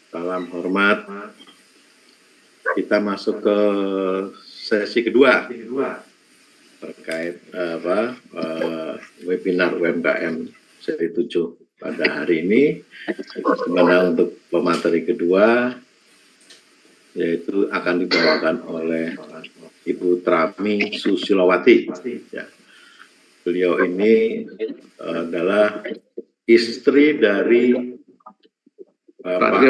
Salam hormat. Kita masuk ke sesi kedua terkait webinar UMKM seri 7 pada hari ini. Dimana untuk pemateri kedua yaitu akan dibawakan oleh Ibu Trami Susilowati. Ya. Beliau ini adalah istri dari Pak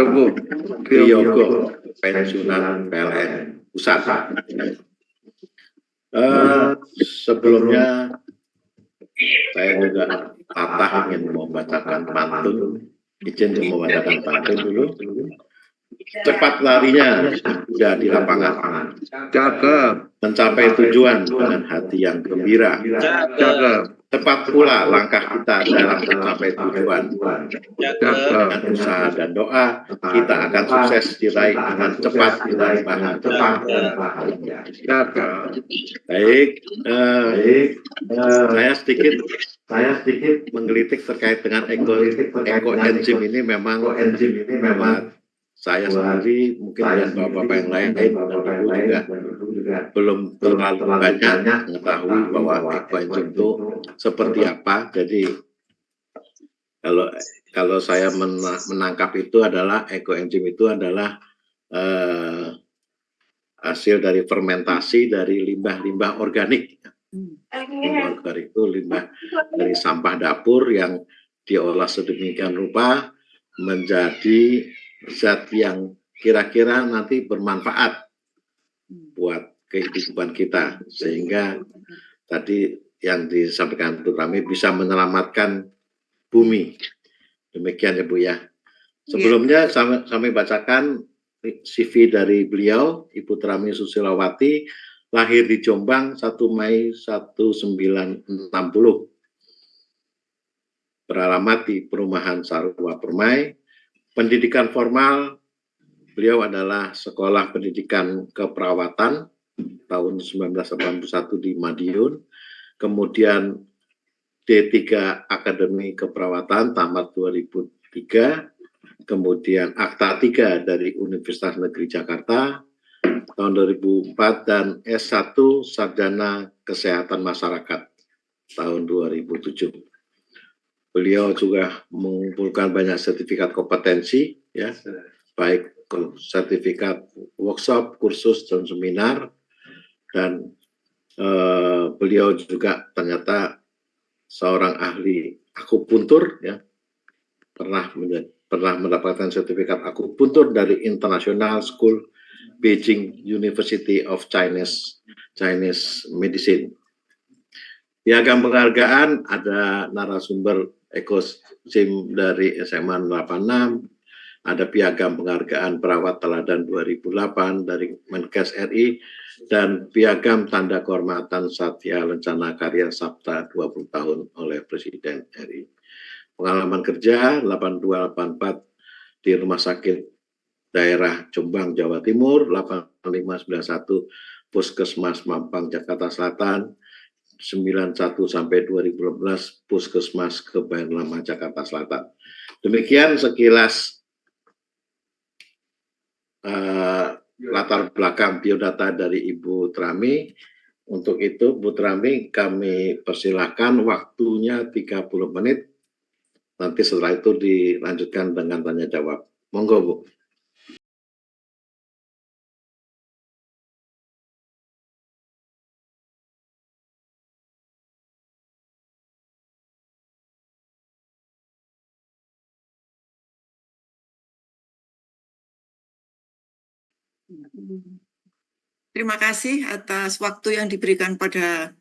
Triyogo, pensiunan PLN Pusat. Sebelumnya saya juga ingin membacakan pantun, izin membacakan pantun dulu. Cepat larinya sudah di lapangan, mencapai tujuan dengan hati yang gembira. Cepat pula langkah kita dalam mencapai tujuan. Dengan usaha dan doa, kita akan sukses diraih dengan cepat dan bahagia. Baik, saya sedikit menggelitik terkait dengan ekoenzim ini. Memang saya sendiri mungkin dan bapak-bapak yang lain dan ibu juga belum terlalu banyak mengetahui bahwa ekoenzim itu seperti apa. Jadi kalau saya menangkap itu adalah ekoenzim itu adalah hasil dari fermentasi dari limbah-limbah organik. Limbah organik itu limbah dari sampah dapur yang diolah sedemikian rupa menjadi zat yang kira-kira nanti bermanfaat buat kehidupan kita, sehingga tadi yang disampaikan Bu Trami bisa menyelamatkan bumi. Demikian ya Bu ya. Sebelumnya kami bacakan CV dari beliau, Ibu Trami Susilowati, lahir di Jombang 1 Mei 1960. Beralamat di Perumahan Sarua Permai. Pendidikan formal, beliau adalah Sekolah Pendidikan Keperawatan tahun 1981 di Madiun, kemudian D3 Akademi Keperawatan tamat 2003, kemudian Akta 3 dari Universitas Negeri Jakarta tahun 2004, dan S1 Sarjana Kesehatan Masyarakat tahun 2007. Beliau juga mengumpulkan banyak sertifikat kompetensi, ya, baik sertifikat workshop, kursus, dan seminar. Dan beliau juga ternyata seorang ahli akupuntur, ya, pernah mendapatkan sertifikat akupuntur dari International School Beijing University of Chinese Medicine. Piagam penghargaan ada narasumber ekoenzim dari SMA 86, ada piagam penghargaan perawat teladan 2008 dari Menkes RI, dan piagam tanda kehormatan Satya Lencana Karya Sabta 20 tahun oleh Presiden RI. Pengalaman kerja 8284 di Rumah Sakit Daerah Jombang, Jawa Timur, 8591 Puskesmas Mampang, Jakarta Selatan, 91 sampai 2015 Puskesmas Kebayan Lama, Jakarta Selatan. Demikian sekilas latar belakang biodata dari Ibu Trami. Untuk itu, Bu Trami, kami persilahkan waktunya 30 menit. Nanti setelah itu dilanjutkan dengan tanya jawab. Monggo, Bu. Terima kasih atas waktu yang diberikan pada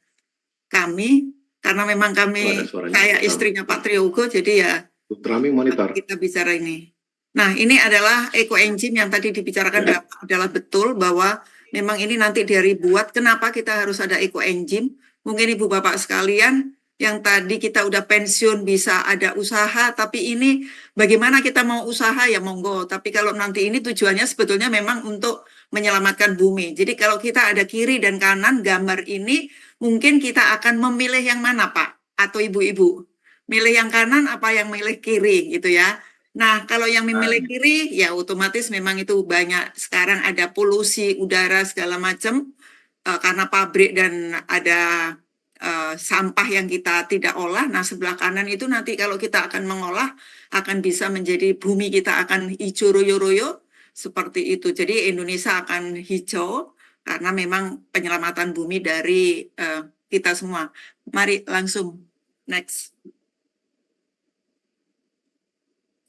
kami, karena memang kami kayak istrinya Pak Triyogo, jadi ya Trami monitor. Kita bicara ini. Nah, ini adalah ekoenzim yang tadi dibicarakan adalah betul bahwa memang ini nanti dari buat kenapa kita harus ada ekoenzim. Mungkin Ibu Bapak sekalian yang tadi kita udah pensiun bisa ada usaha, tapi ini bagaimana kita mau usaha ya monggo. Tapi kalau nanti ini tujuannya sebetulnya memang untuk menyelamatkan bumi. Jadi kalau kita ada kiri dan kanan gambar ini, mungkin kita akan memilih yang mana Pak atau Ibu-Ibu? Milih yang kanan apa yang milih kiri gitu ya. Nah, kalau yang memilih kiri, ya otomatis memang itu banyak. Sekarang ada polusi udara segala macam karena pabrik dan ada sampah yang kita tidak olah. Nah, sebelah kanan itu nanti kalau kita akan mengolah, akan bisa menjadi bumi kita akan hijau royo-royo seperti itu. Jadi Indonesia akan hijau karena memang penyelamatan bumi dari kita semua. Mari langsung next.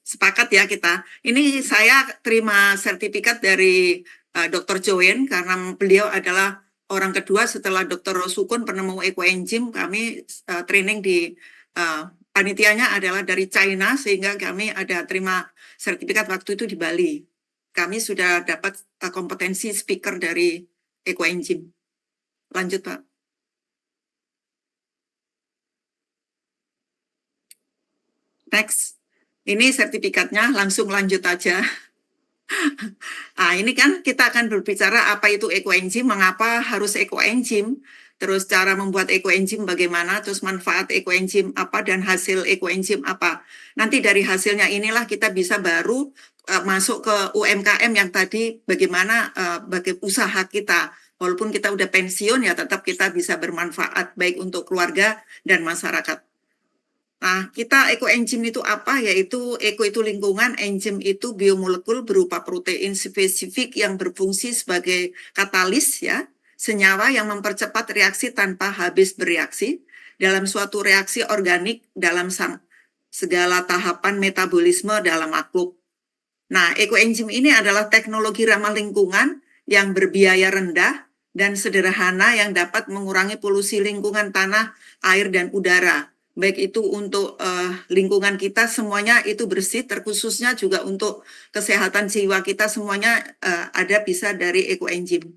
Sepakat ya kita. Ini saya terima sertifikat dari Dr. Joen karena beliau adalah orang kedua setelah Dr. Rosukun penemu ekoenzim. Kami training di panitianya adalah dari China sehingga kami ada terima sertifikat waktu itu di Bali. Kami sudah dapat kompetensi speaker dari ekoenzim. Lanjut, Pak. Next. Ini sertifikatnya, langsung lanjut aja. Nah, ini kan kita akan berbicara apa itu ekoenzim, mengapa harus ekoenzim, terus cara membuat ekoenzim bagaimana, terus manfaat ekoenzim apa, dan hasil ekoenzim apa. Nanti dari hasilnya inilah kita bisa baru masuk ke UMKM yang tadi bagaimana bagi usaha kita. Walaupun kita udah pensiun ya tetap kita bisa bermanfaat baik untuk keluarga dan masyarakat. Nah, kita ekoenzim itu apa? Yaitu eko itu lingkungan, enzim itu biomolekul berupa protein spesifik yang berfungsi sebagai katalis ya, senyawa yang mempercepat reaksi tanpa habis bereaksi dalam suatu reaksi organik dalam segala tahapan metabolisme dalam makhluk. Nah, ekoenzim ini adalah teknologi ramah lingkungan yang berbiaya rendah dan sederhana yang dapat mengurangi polusi lingkungan tanah, air, dan udara. Baik itu untuk lingkungan kita semuanya itu bersih, terkhususnya juga untuk kesehatan jiwa kita semuanya ada bisa dari ekoenzim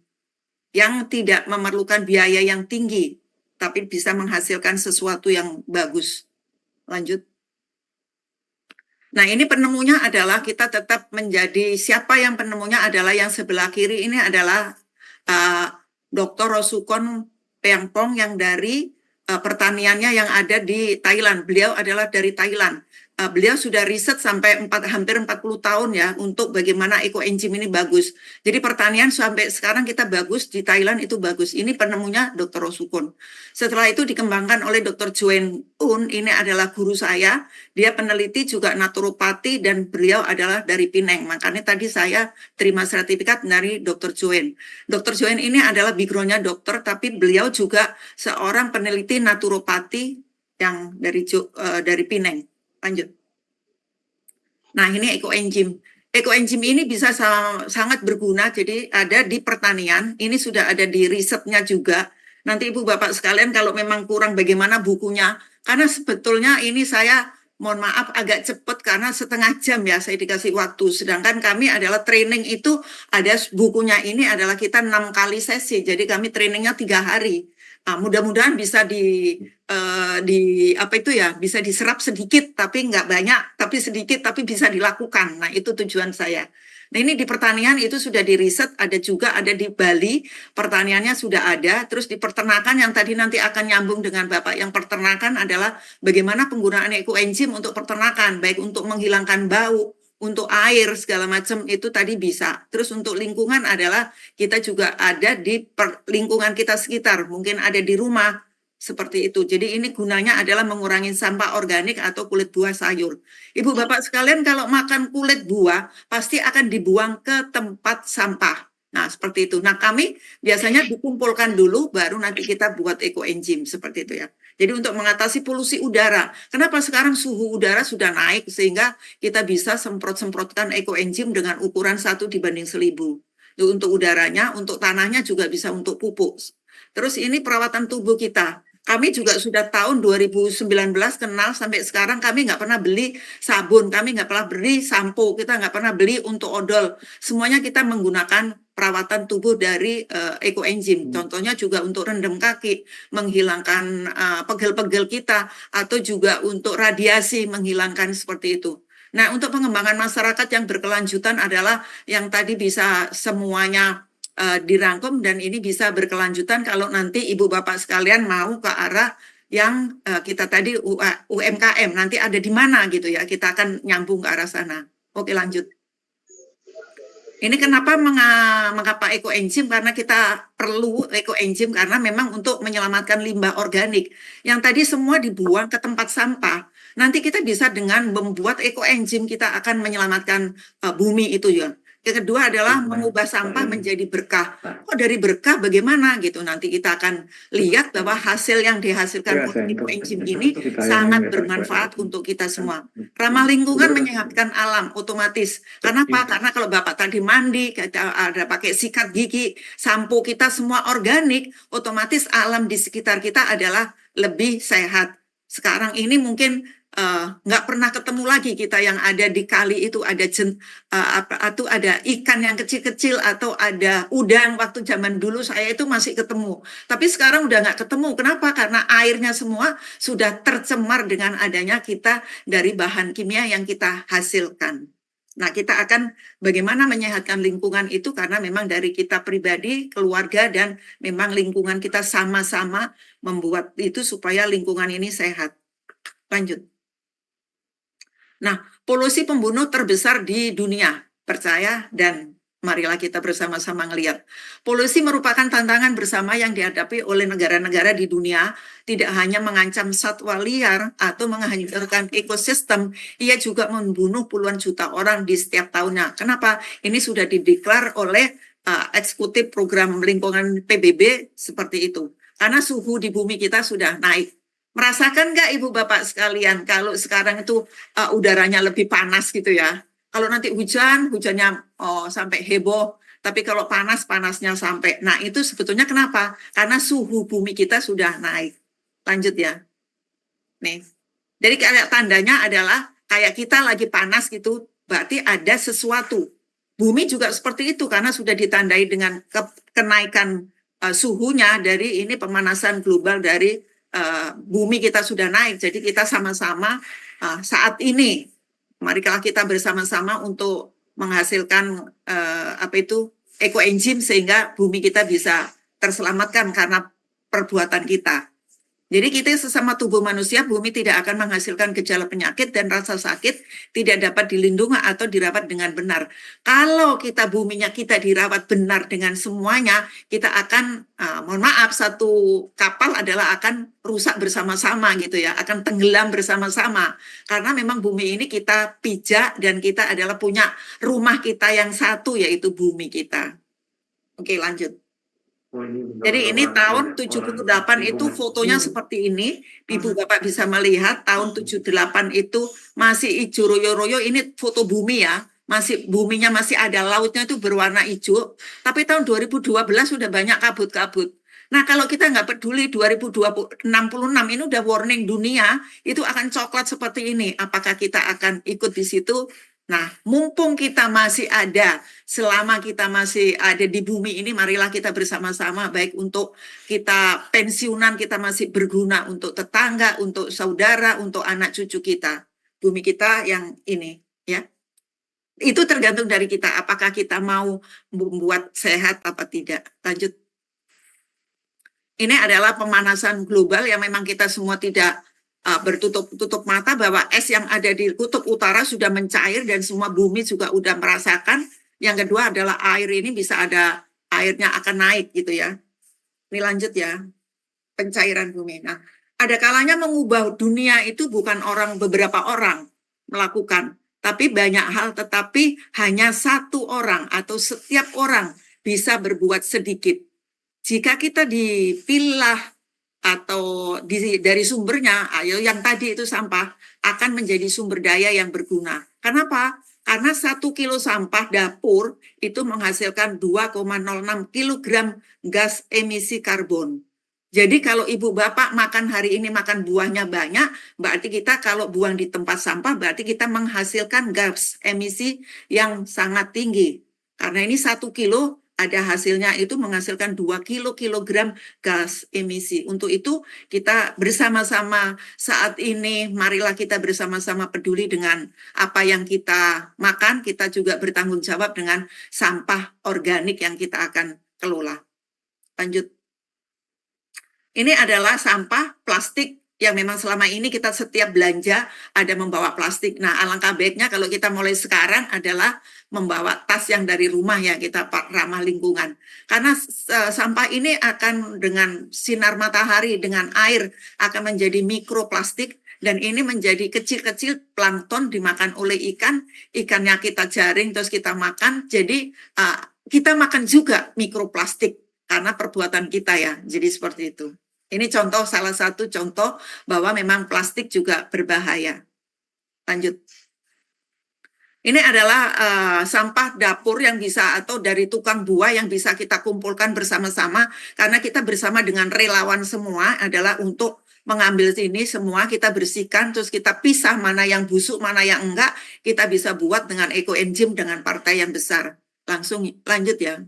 yang tidak memerlukan biaya yang tinggi, tapi bisa menghasilkan sesuatu yang bagus. Lanjut. Nah, ini penemunya adalah kita tetap menjadi siapa yang penemunya adalah yang sebelah kiri ini adalah Dr. Rosukon Pengpong yang dari pertaniannya yang ada di Thailand. Beliau adalah dari Thailand. Beliau sudah riset sampai hampir 40 tahun ya untuk bagaimana ekoenzim ini bagus. Jadi pertanian sampai sekarang kita bagus, di Thailand itu bagus. Ini penemunya Dr. Rosukun. Setelah itu dikembangkan oleh Dr. Joen Un, ini adalah guru saya. Dia peneliti juga naturopati dan beliau adalah dari Penang. Makanya tadi saya terima sertifikat dari Dr. Joen. Dr. Joen ini adalah background-nya dokter, tapi beliau juga seorang peneliti naturopati yang dari Penang. Lanjut. Nah, ini ekoenzim. Ekoenzim ini bisa sangat berguna, jadi ada di pertanian, ini sudah ada di risetnya juga. Nanti Ibu Bapak sekalian kalau memang kurang bagaimana bukunya, karena sebetulnya ini saya mohon maaf agak cepat karena setengah jam ya saya dikasih waktu. Sedangkan kami adalah training itu ada bukunya ini adalah kita 6 kali sesi, jadi kami trainingnya 3 hari. Nah, mudah-mudahan bisa bisa diserap sedikit tapi nggak banyak, tapi sedikit tapi bisa dilakukan. Nah, itu tujuan saya. Nah, ini di pertanian itu sudah diriset, ada juga ada di Bali, pertaniannya sudah ada, terus di peternakan yang tadi nanti akan nyambung dengan Bapak yang peternakan adalah bagaimana penggunaan ekoenzim untuk peternakan, baik untuk menghilangkan bau, untuk air segala macam itu tadi bisa. Terus untuk lingkungan adalah kita juga ada di lingkungan kita sekitar, mungkin ada di rumah seperti itu. Jadi ini gunanya adalah mengurangi sampah organik atau kulit buah sayur. Ibu Bapak sekalian kalau makan kulit buah pasti akan dibuang ke tempat sampah. Nah, seperti itu. Nah, kami biasanya dikumpulkan dulu baru nanti kita buat ekoenzim seperti itu ya. Jadi untuk mengatasi polusi udara. Kenapa sekarang suhu udara sudah naik sehingga kita bisa semprot-semprotkan ekoenzim dengan ukuran 1:1000. Untuk udaranya, untuk tanahnya juga bisa untuk pupuk. Terus ini perawatan tubuh kita. Kami juga sudah tahun 2019 kenal sampai sekarang kami nggak pernah beli sabun, kami nggak pernah beli sampo, kita nggak pernah beli untuk odol. Semuanya kita menggunakan perawatan tubuh dari ekoenzim. Contohnya juga untuk rendam kaki, menghilangkan pegel-pegel kita, atau juga untuk radiasi menghilangkan seperti itu. Nah, untuk pengembangan masyarakat yang berkelanjutan adalah yang tadi bisa semuanya dirangkum dan ini bisa berkelanjutan kalau nanti Ibu Bapak sekalian mau ke arah yang kita tadi UMKM nanti ada di mana gitu ya, kita akan nyambung ke arah sana. Oke, lanjut. Ini kenapa mengapa ekoenzim, karena kita perlu ekoenzim karena memang untuk menyelamatkan limbah organik yang tadi semua dibuang ke tempat sampah. Nanti kita bisa dengan membuat ekoenzim kita akan menyelamatkan bumi itu ya. Yang kedua adalah mengubah sampah menjadi berkah. Oh, dari berkah bagaimana gitu? Nanti kita akan lihat bahwa hasil yang dihasilkan oleh ekoenzim ini sangat bermanfaat untuk kita semua. Ramah lingkungan, menyehatkan alam otomatis. Kenapa? Karena kalau Bapak tadi mandi, ada pakai sikat gigi, sampo kita semua organik, otomatis alam di sekitar kita adalah lebih sehat. Sekarang ini mungkin nggak pernah ketemu lagi kita yang ada di kali itu ada atau ada ikan yang kecil-kecil atau ada udang. Waktu zaman dulu saya itu masih ketemu, tapi sekarang udah nggak ketemu. Kenapa? Karena airnya semua sudah tercemar dengan adanya kita dari bahan kimia yang kita hasilkan. Nah, kita akan bagaimana menyehatkan lingkungan itu karena memang dari kita pribadi, keluarga, dan memang lingkungan kita sama-sama membuat itu supaya lingkungan ini sehat. Lanjut. Nah, polusi pembunuh terbesar di dunia, percaya dan marilah kita bersama-sama ngelihat. Polusi merupakan tantangan bersama yang dihadapi oleh negara-negara di dunia, tidak hanya mengancam satwa liar atau menghancurkan ekosistem, ia juga membunuh puluhan juta orang di setiap tahunnya. Kenapa? Ini sudah dideklar oleh eksekutif program lingkungan PBB seperti itu. Karena suhu di bumi kita sudah naik. Merasakan nggak Ibu Bapak sekalian kalau sekarang itu udaranya lebih panas gitu ya? Kalau nanti hujannya sampai heboh, tapi kalau panasnya sampai. Nah, itu sebetulnya kenapa? Karena suhu bumi kita sudah naik. Lanjut ya. Nih. Jadi kayak tandanya adalah kayak kita lagi panas gitu, berarti ada sesuatu. Bumi juga seperti itu karena sudah ditandai dengan kenaikan suhunya dari ini pemanasan global dari bumi kita sudah naik. Jadi kita sama-sama saat ini, marilah kita bersama-sama untuk menghasilkan ekoenzim sehingga bumi kita bisa terselamatkan karena perbuatan kita. Jadi kita sesama tubuh manusia, bumi tidak akan menghasilkan gejala penyakit dan rasa sakit tidak dapat dilindungi atau dirawat dengan benar. Kalau kita buminya kita dirawat benar dengan semuanya, kita akan, mohon maaf, satu kapal adalah akan rusak bersama-sama gitu ya, akan tenggelam bersama-sama. Karena memang bumi ini kita pijak dan kita adalah punya rumah kita yang satu yaitu bumi kita. Oke, lanjut. Jadi ini tahun 78 itu fotonya seperti ini. Ibu Bapak bisa melihat tahun 78 itu masih hijau royo-royo. Ini foto bumi ya. Masih buminya masih ada, lautnya itu berwarna hijau. Tapi tahun 2012 sudah banyak kabut-kabut. Nah, kalau kita nggak peduli 2066 ini udah warning dunia, itu akan coklat seperti ini. Apakah kita akan ikut di situ? Nah, mumpung kita masih ada, selama kita masih ada di bumi ini, marilah kita bersama-sama, baik untuk kita pensiunan, kita masih berguna untuk tetangga, untuk saudara, untuk anak cucu kita. Bumi kita yang ini, ya. Itu tergantung dari kita, apakah kita mau membuat sehat apa tidak. Lanjut. Ini adalah pemanasan global yang memang kita semua tidak bertutup mata bahwa es yang ada di kutub utara sudah mencair dan semua bumi juga udah merasakan. Yang kedua adalah air ini bisa ada airnya akan naik gitu ya. Ini lanjut ya, pencairan bumi. Nah, ada kalanya mengubah dunia itu bukan beberapa orang melakukan, tapi banyak hal, tetapi hanya satu orang atau setiap orang bisa berbuat sedikit. Jika kita dipilah atau dari sumbernya, yang tadi itu sampah, akan menjadi sumber daya yang berguna. Kenapa? Karena 1 kilo sampah dapur itu menghasilkan 2,06 kilogram gas emisi karbon. Jadi kalau ibu bapak makan hari ini makan buahnya banyak, berarti kita kalau buang di tempat sampah, berarti kita menghasilkan gas emisi yang sangat tinggi. Karena ini 1 kilo, ada hasilnya itu menghasilkan 2 kilogram gas emisi. Untuk itu kita bersama-sama saat ini, marilah kita bersama-sama peduli dengan apa yang kita makan, kita juga bertanggung jawab dengan sampah organik yang kita akan kelola. Lanjut. Ini adalah sampah plastik yang memang selama ini kita setiap belanja ada membawa plastik. Nah, alangkah baiknya kalau kita mulai sekarang adalah membawa tas yang dari rumah ya, kita ramah lingkungan. Karena sampah ini akan dengan sinar matahari, dengan air akan menjadi mikroplastik dan ini menjadi kecil-kecil plankton dimakan oleh ikan, ikannya kita jaring terus kita makan. Jadi kita makan juga mikroplastik karena perbuatan kita ya. Jadi seperti itu. Ini contoh, salah satu contoh bahwa memang plastik juga berbahaya. Lanjut. Ini adalah sampah dapur yang bisa atau dari tukang buah yang bisa kita kumpulkan bersama-sama karena kita bersama dengan relawan semua adalah untuk mengambil sini semua kita bersihkan terus kita pisah mana yang busuk mana yang enggak kita bisa buat dengan ekoenzim dengan partai yang besar. Langsung lanjut ya.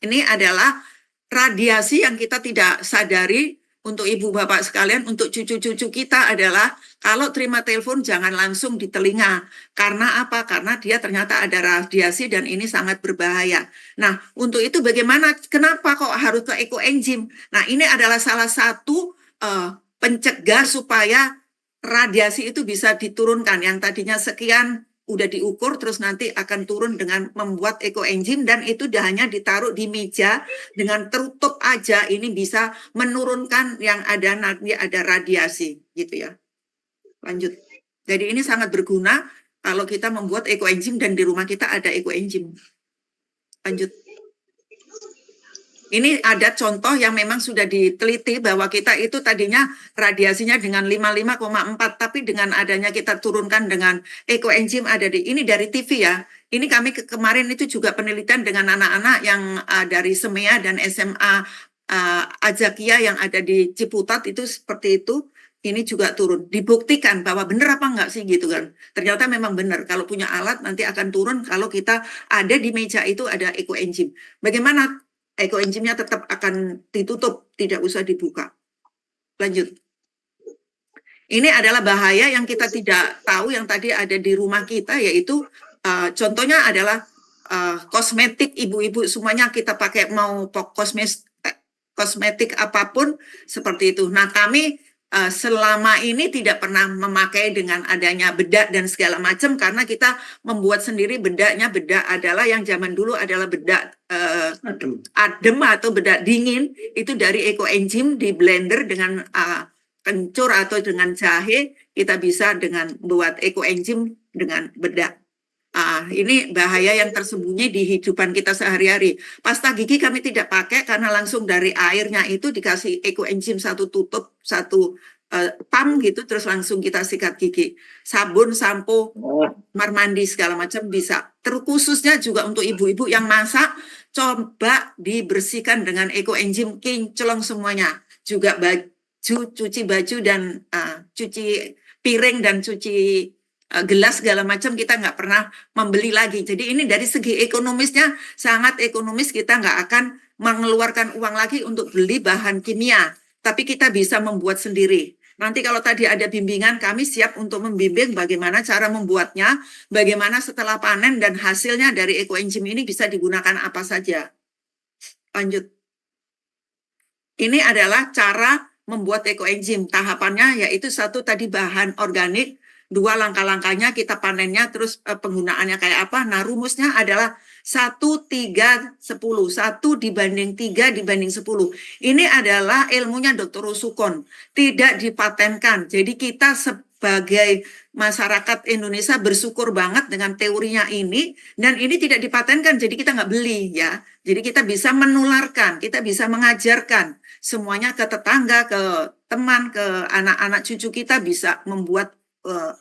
Ini adalah radiasi yang kita tidak sadari. Untuk ibu bapak sekalian, untuk cucu-cucu kita adalah kalau terima telepon jangan langsung di telinga. Karena apa? Karena dia ternyata ada radiasi dan ini sangat berbahaya. Nah, untuk itu bagaimana? Kenapa kok harus ke ekoenzim? Nah, ini adalah salah satu pencegah supaya radiasi itu bisa diturunkan. Yang tadinya sekian udah diukur terus nanti akan turun dengan membuat ekoenzim dan itu hanya ditaruh di meja dengan tertutup aja ini bisa menurunkan yang ada nanti ada radiasi gitu ya. Lanjut. Jadi ini sangat berguna kalau kita membuat ekoenzim dan di rumah kita ada ekoenzim. Lanjut. Ini ada contoh yang memang sudah diteliti bahwa kita itu tadinya radiasinya dengan 55,4 tapi dengan adanya kita turunkan dengan ekoenzim ada di ini dari TV ya. Ini kami kemarin itu juga penelitian dengan anak-anak yang dari SEMEA dan SMA Azakia yang ada di Ciputat itu seperti itu. Ini juga turun. Dibuktikan bahwa benar apa enggak sih gitu kan. Ternyata memang benar. Kalau punya alat nanti akan turun kalau kita ada di meja itu ada ekoenzim. Bagaimana ekoenzimnya tetap akan ditutup, tidak usah dibuka. Lanjut. Ini adalah bahaya yang kita tidak tahu yang tadi ada di rumah kita, yaitu contohnya adalah kosmetik ibu-ibu semuanya kita pakai mau kosmetik apapun seperti itu. Nah kami selama ini tidak pernah memakai dengan adanya bedak dan segala macam karena kita membuat sendiri bedaknya. Bedak adalah yang zaman dulu adalah bedak adem atau bedak dingin itu dari ekoenzim di blender dengan kencur atau dengan jahe kita bisa dengan buat ekoenzim dengan bedak. Ini bahaya yang tersembunyi di hidupan kita sehari-hari. Pasta gigi kami tidak pakai karena langsung dari airnya itu dikasih ekoenzim satu tutup, satu pam gitu, terus langsung kita sikat gigi. Sabun, sampo, kamar mandi segala macam bisa. Terkhususnya juga untuk ibu-ibu yang masak, coba dibersihkan dengan ekoenzim kinclong semuanya. Juga cuci baju dan cuci piring dan cuci gelas segala macam kita nggak pernah membeli lagi. Jadi ini dari segi ekonomisnya sangat ekonomis, kita nggak akan mengeluarkan uang lagi untuk beli bahan kimia, tapi kita bisa membuat sendiri. Nanti kalau tadi ada bimbingan, kami siap untuk membimbing bagaimana cara membuatnya, bagaimana setelah panen dan hasilnya dari ekoenzim ini bisa digunakan apa saja. Lanjut. Ini adalah cara membuat ekoenzim. Tahapannya yaitu satu tadi bahan organik, dua langkah-langkahnya kita panennya, terus penggunaannya kayak apa. Nah rumusnya adalah 1, 3, 10. 1 dibanding 3 dibanding 10. Ini adalah ilmunya Dr. Rusukon. Tidak dipatenkan. Jadi kita sebagai masyarakat Indonesia bersyukur banget dengan teorinya ini. Dan ini tidak dipatenkan, jadi kita nggak beli ya. Jadi kita bisa menularkan, kita bisa mengajarkan semuanya ke tetangga, ke teman, ke anak-anak cucu kita bisa membuat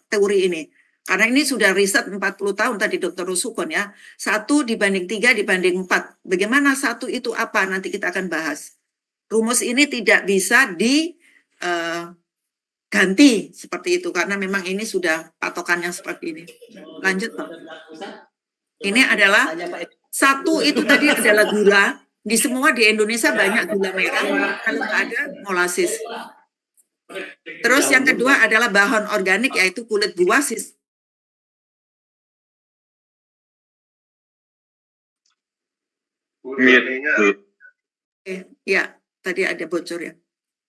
teori ini. Karena ini sudah riset 40 tahun tadi Dr. Rusukon ya. 1 dibanding 3 dibanding 4. Bagaimana 1 itu apa? Nanti kita akan bahas. Rumus ini tidak bisa diganti seperti itu. Karena memang ini sudah patokannya seperti ini. Lanjut Pak. Ini adalah 1 itu tadi adalah gula. Di semua di Indonesia banyak gula merah. Kalau nggak ada molasis. Terus yang kedua adalah bahan organik yaitu kulit buah. Ya, tadi ada bocor ya.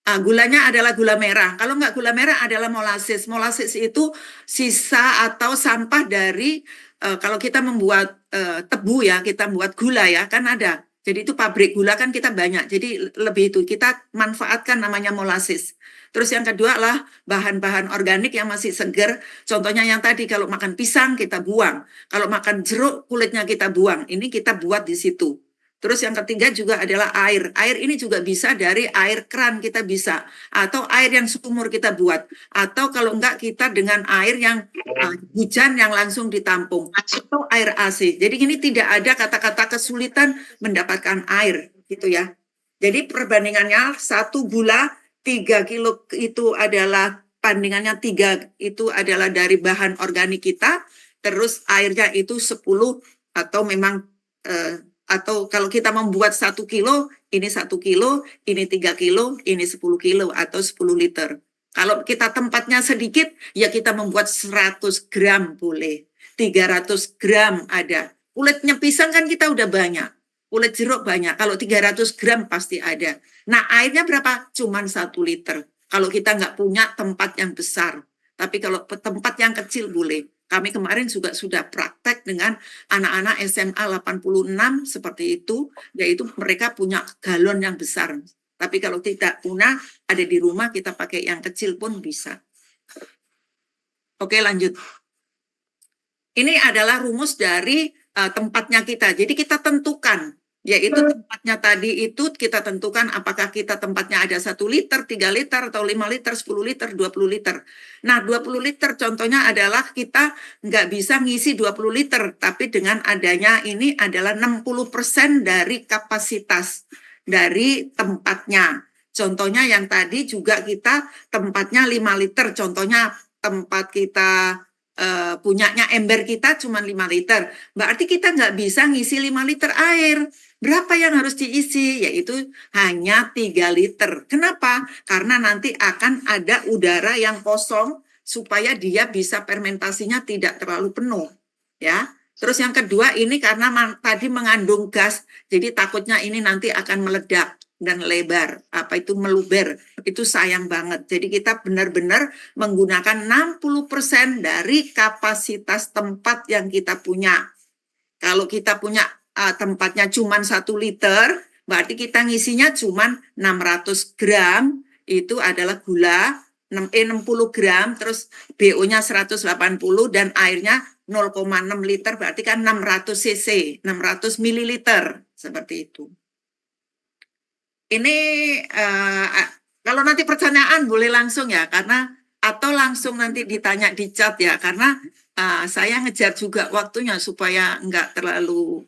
Gulanya adalah gula merah. Kalau nggak gula merah adalah molasses. Molasses itu sisa atau sampah dari kalau kita membuat tebu ya, kita membuat gula ya, kan ada. Jadi itu pabrik gula kan kita banyak. Jadi lebih itu kita manfaatkan namanya molasses. Terus yang kedua adalah bahan-bahan organik yang masih segar. Contohnya yang tadi kalau makan pisang kita buang. Kalau makan jeruk kulitnya kita buang. Ini kita buat di situ. Terus yang ketiga juga adalah air. Air ini juga bisa dari air keran kita bisa. Atau air yang sumur kita buat. Atau kalau enggak kita dengan air yang hujan yang langsung ditampung. Atau air AC. Jadi ini tidak ada kata-kata kesulitan mendapatkan air. Gitu ya. Jadi perbandingannya 1 gula 3 kilo itu adalah bandingannya 3 itu adalah dari bahan organik kita. Terus airnya itu 10 atau memang atau kalau kita membuat 1 kilo, ini 1 kilo, ini 3 kilo, ini 10 kilo atau 10 liter. Kalau kita tempatnya sedikit, ya kita membuat 100 gram boleh. 300 gram ada. Kulitnya pisang kan kita udah banyak. Kulit jeruk banyak. Kalau 300 gram pasti ada. Nah airnya berapa? Cuman 1 liter. Kalau kita nggak punya tempat yang besar. Tapi kalau tempat yang kecil boleh. Kami kemarin juga sudah praktek dengan anak-anak SMA 86 seperti itu, yaitu mereka punya galon yang besar. Tapi kalau tidak punya, ada di rumah kita pakai yang kecil pun bisa. Oke, lanjut. Ini adalah rumus dari tempatnya kita. Jadi kita tentukan, yaitu tempatnya tadi itu kita tentukan apakah kita tempatnya ada 1 liter, 3 liter, atau 5 liter, 10 liter, 20 liter. Nah 20 liter contohnya adalah kita nggak bisa ngisi 20 liter, tapi dengan adanya ini adalah 60% dari kapasitas dari tempatnya. Contohnya yang tadi juga kita tempatnya 5 liter, contohnya tempat kita punyanya ember kita cuma 5 liter. Berarti kita nggak bisa ngisi 5 liter air. Berapa yang harus diisi? Yaitu hanya 3 liter. Kenapa? Karena nanti akan ada udara yang kosong supaya dia bisa fermentasinya tidak terlalu penuh. Ya. Terus yang kedua ini karena tadi mengandung gas, jadi takutnya ini nanti akan meledak dan lebar, apa itu meluber, itu sayang banget. Jadi kita benar-benar menggunakan 60% dari kapasitas tempat yang kita punya. Kalau kita punya tempatnya cuma 1 liter, berarti kita ngisinya cuma 600 gram, itu adalah gula, 60 gram, terus BO-nya 180 dan airnya 0,6 liter, berarti kan 600 cc, 600 mililiter, seperti itu. Ini kalau nanti pertanyaan boleh langsung ya, karena atau langsung nanti ditanya di chat ya, karena saya ngejar juga waktunya supaya nggak terlalu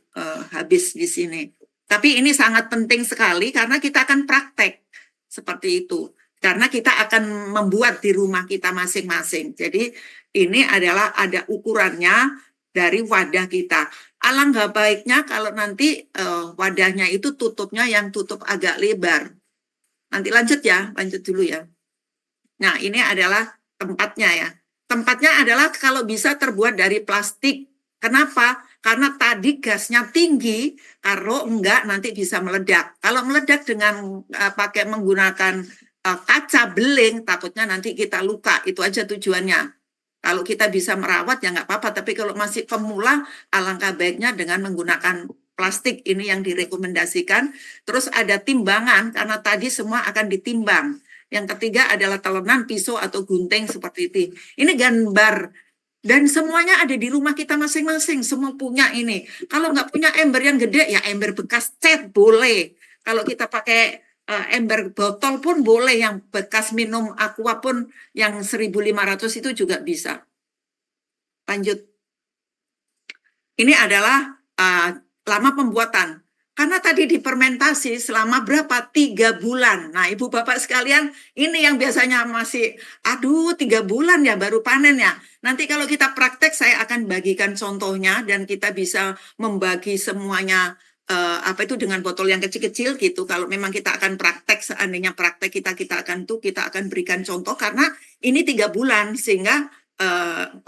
habis di sini. Tapi ini sangat penting sekali karena kita akan praktek seperti itu. Karena kita akan membuat di rumah kita masing-masing. Jadi ini adalah ada ukurannya dari wadah kita. Alangkah baiknya kalau nanti wadahnya itu tutupnya yang tutup agak lebar. Nanti lanjut ya, lanjut dulu ya. Nah ini adalah tempatnya ya. Tempatnya adalah kalau bisa terbuat dari plastik. Kenapa? Karena tadi gasnya tinggi, kalau enggak nanti bisa meledak. Kalau meledak dengan pakai menggunakan kaca beling, takutnya nanti kita luka. Itu aja tujuannya. Kalau kita bisa merawat ya nggak apa-apa, tapi kalau masih pemula, alangkah baiknya dengan menggunakan plastik ini yang direkomendasikan. Terus ada timbangan, karena tadi semua akan ditimbang. Yang ketiga adalah telenan, pisau, atau gunting seperti itu. Ini gambar, dan semuanya ada di rumah kita masing-masing, semua punya ini. Kalau nggak punya ember yang gede, ya ember bekas cat boleh. Kalau kita pakai ember botol pun boleh, yang bekas minum aqua pun yang 1.500 itu juga bisa. Lanjut. Ini adalah lama pembuatan. Karena tadi difermentasi selama berapa? 3 bulan. Nah, Ibu Bapak sekalian, ini yang biasanya masih, 3 bulan ya baru panen ya. Nanti kalau kita praktek, saya akan bagikan contohnya dan kita bisa membagi semuanya dengan botol yang kecil-kecil gitu. Kalau memang kita akan praktek, seandainya praktek kita akan berikan contoh karena ini 3 bulan sehingga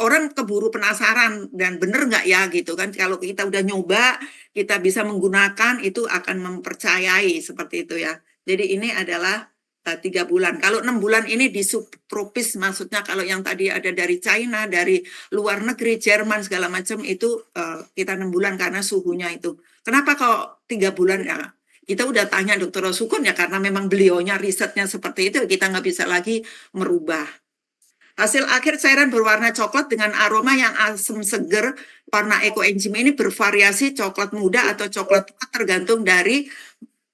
orang keburu penasaran dan bener nggak ya gitu kan. Kalau kita udah nyoba, kita bisa menggunakan, itu akan mempercayai seperti itu ya. Jadi ini adalah 3 bulan. Kalau 6 bulan ini di subtropis, maksudnya kalau yang tadi ada dari China, dari luar negeri, Jerman segala macam itu kita 6 bulan karena suhunya itu. Kenapa kok 3 bulan ya? Kita udah tanya Dr. Rosukun ya karena memang beliaunya risetnya seperti itu, kita nggak bisa lagi merubah. Hasil akhir cairan berwarna coklat dengan aroma yang asam seger. Warna ekoenzim ini bervariasi coklat muda atau coklat tua tergantung dari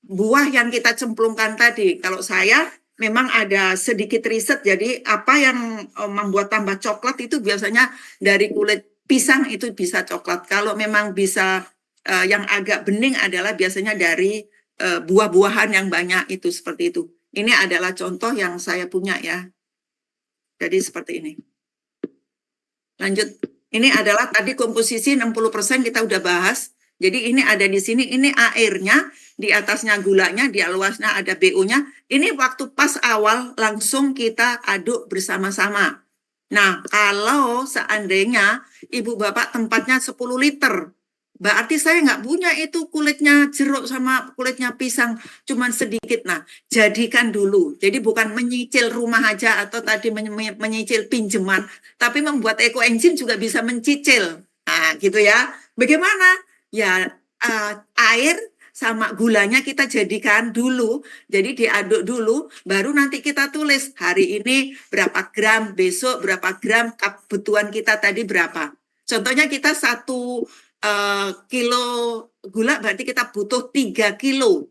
buah yang kita cemplungkan tadi. Kalau saya memang ada sedikit riset, jadi apa yang membuat tambah coklat itu biasanya dari kulit pisang itu bisa coklat. Kalau memang bisa yang agak bening adalah biasanya dari buah-buahan yang banyak itu seperti itu. Ini adalah contoh yang saya punya ya. Jadi seperti ini. Lanjut. Ini adalah tadi komposisi 60% kita udah bahas. Jadi ini ada di sini, ini airnya, di atasnya gulanya, di luasnya ada BO-nya. Ini waktu pas awal langsung kita aduk bersama-sama. Nah, kalau seandainya ibu bapak tempatnya 10 liter, berarti saya nggak punya itu kulitnya jeruk sama kulitnya pisang, cuman sedikit. Nah, jadikan dulu. Jadi bukan menyicil rumah aja atau tadi menyicil pinjaman, tapi membuat ekoenzim juga bisa mencicil. Nah, gitu ya. Bagaimana? Ya, air sama gulanya kita jadikan dulu, jadi diaduk dulu, baru nanti kita tulis hari ini berapa gram, besok berapa gram, kebutuhan kita tadi berapa. Contohnya kita 1 kilo gula berarti kita butuh 3 kilo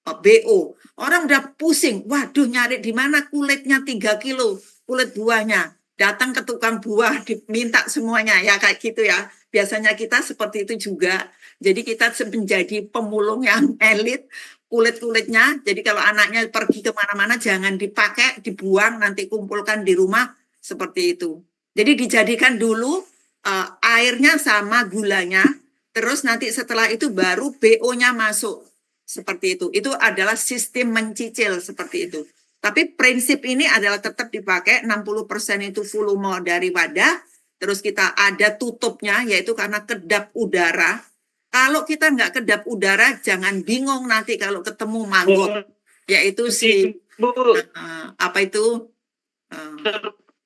BO. Orang udah pusing, waduh nyari di mana kulitnya 3 kilo, kulit buahnya. Datang ke tukang buah, diminta semuanya, ya kayak gitu ya. Biasanya kita seperti itu juga. Jadi kita menjadi pemulung yang elit, kulit-kulitnya. Jadi kalau anaknya pergi kemana-mana, jangan dipakai, dibuang, nanti kumpulkan di rumah, seperti itu. Jadi dijadikan dulu airnya sama gulanya, terus nanti setelah itu baru BO-nya masuk. Seperti itu. Itu adalah sistem mencicil, seperti itu. Tapi prinsip ini adalah tetap dipakai, 60% itu volume dari wadah, terus kita ada tutupnya, yaitu karena kedap udara. Kalau kita nggak kedap udara, jangan bingung nanti kalau ketemu maggot, yaitu si apa itu